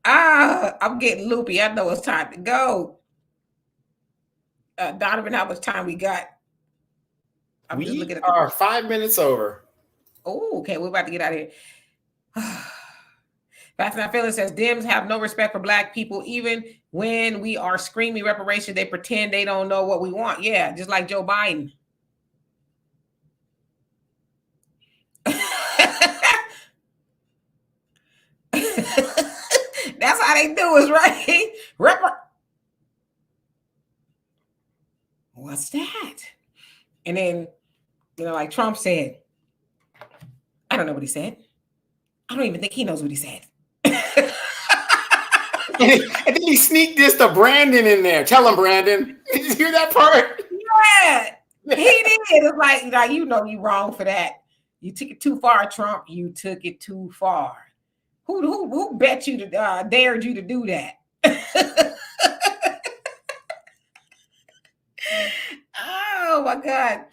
I'm getting loopy. I know it's time to go. Donovan, how much time we got? We are 5 minutes over. Oh, okay. We're about to get out of here. Fast and Feeling says Dems have no respect for black people. Even when we are screaming reparation, they pretend they don't know what we want. Yeah, just like Joe Biden. That's how they do it, right? what's that? And then, like Trump said, I don't know what he said. I don't even think he knows what he said. And then he sneaked this to Brandon in there. Tell him, Brandon. Did you hear that part? Yeah, he did. It's like you wrong for that. You took it too far, Trump. You took it too far. Who bet you to dared you to do that? Oh my God.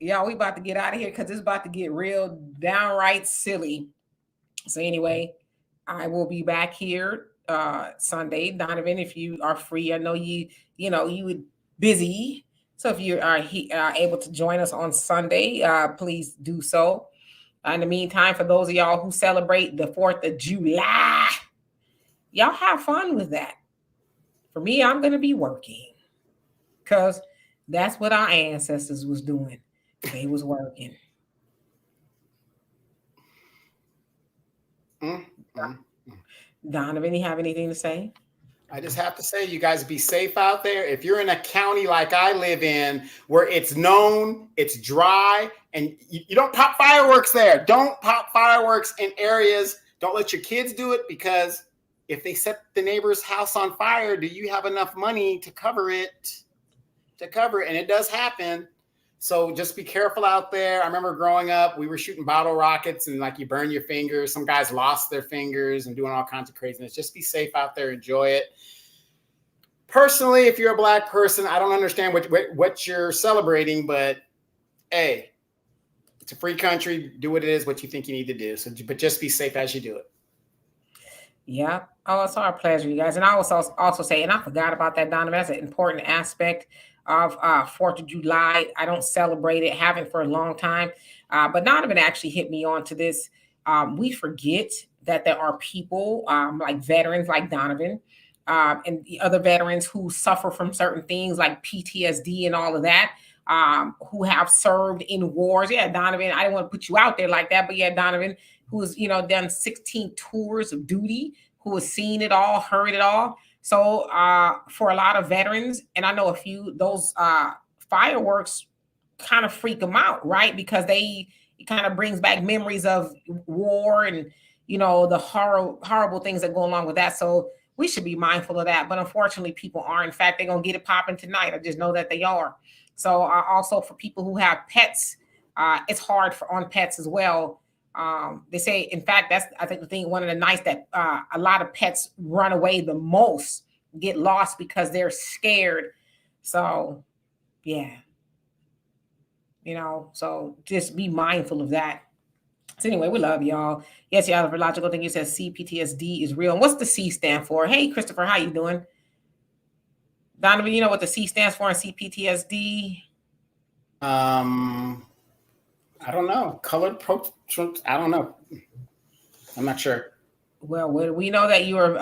Yeah, we about to get out of here because it's about to get real downright silly. So anyway, I will be back here Sunday. Donovan, if you are free, I know you would busy. So if you are able to join us on Sunday, please do so. In the meantime, for those of y'all who celebrate the 4th of July, y'all have fun with that. For me, I'm going to be working because that's what our ancestors was doing. They was working. Donovan, you have anything to say? I just have to say, you guys be safe out there. If you're in a county like I live in, where it's known, it's dry, and you don't pop fireworks there. Don't pop fireworks in areas. Don't let your kids do it, because if they set the neighbor's house on fire, do you have enough money to cover it? And it does happen. So just be careful out there. I remember growing up, we were shooting bottle rockets and like you burn your fingers. Some guys lost their fingers and doing all kinds of craziness. Just be safe out there. Enjoy it. Personally, if you're a Black person, I don't understand what you're celebrating, but hey, it's a free country. Do what it is, what you think you need to do. So, but just be safe as you do it. Yeah. Oh, it's our pleasure, you guys. And I also say, and I forgot about that, Donovan, that's an important aspect of 4th of July. I don't celebrate it, haven't for a long time. But Donovan actually hit me on to this. We forget that there are people like veterans like Donovan and the other veterans who suffer from certain things like PTSD and all of that, who have served in wars. Yeah, Donovan, I didn't want to put you out there like that, but yeah, Donovan, who's done 16 tours of duty, who has seen it all, heard it all. So for a lot of veterans, and I know a few, those fireworks kind of freak them out, right? Because it kind of brings back memories of war and the horrible things that go along with that. So we should be mindful of that. But unfortunately, people are. In fact, they're gonna get it popping tonight. I just know that they are. So also for people who have pets, it's hard on pets as well. They say, in fact, that's, I think, the thing, one of the nights that a lot of pets run away the most, get lost because they're scared. So yeah, so just be mindful of that. So anyway, we love y'all. Yes, y'all have a logical thing. You said CPTSD is real. And what's the C stand for? Hey, Christopher, how you doing? Donovan, you know what the C stands for in CPTSD? I don't know. I don't know. I'm not sure. Well, we know that you are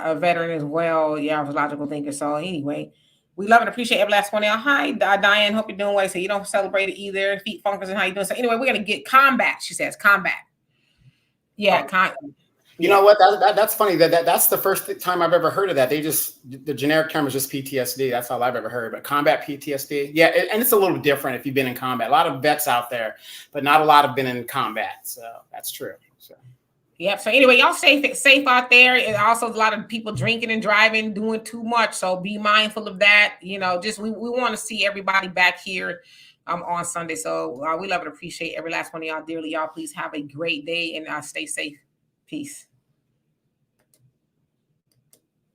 a veteran as well. Yeah, a logical thinker. So anyway, we love and appreciate every last one of y'all. Hi, Diane. Hope you're doing well. So you don't celebrate it either. Feet funkers and how you doing? So anyway, we're going to get combat. She says combat. Yeah. You know what? That's funny. That's the first time I've ever heard of that. The generic term is just PTSD. That's all I've ever heard. But combat PTSD, yeah, and it's a little different if you've been in combat. A lot of vets out there, but not a lot have been in combat. So that's true. So. Yep. So anyway, y'all safe out there. And also a lot of people drinking and driving, doing too much. So be mindful of that. Just we want to see everybody back here on Sunday. So we love and appreciate every last one of y'all dearly. Y'all please have a great day and stay safe. Peace.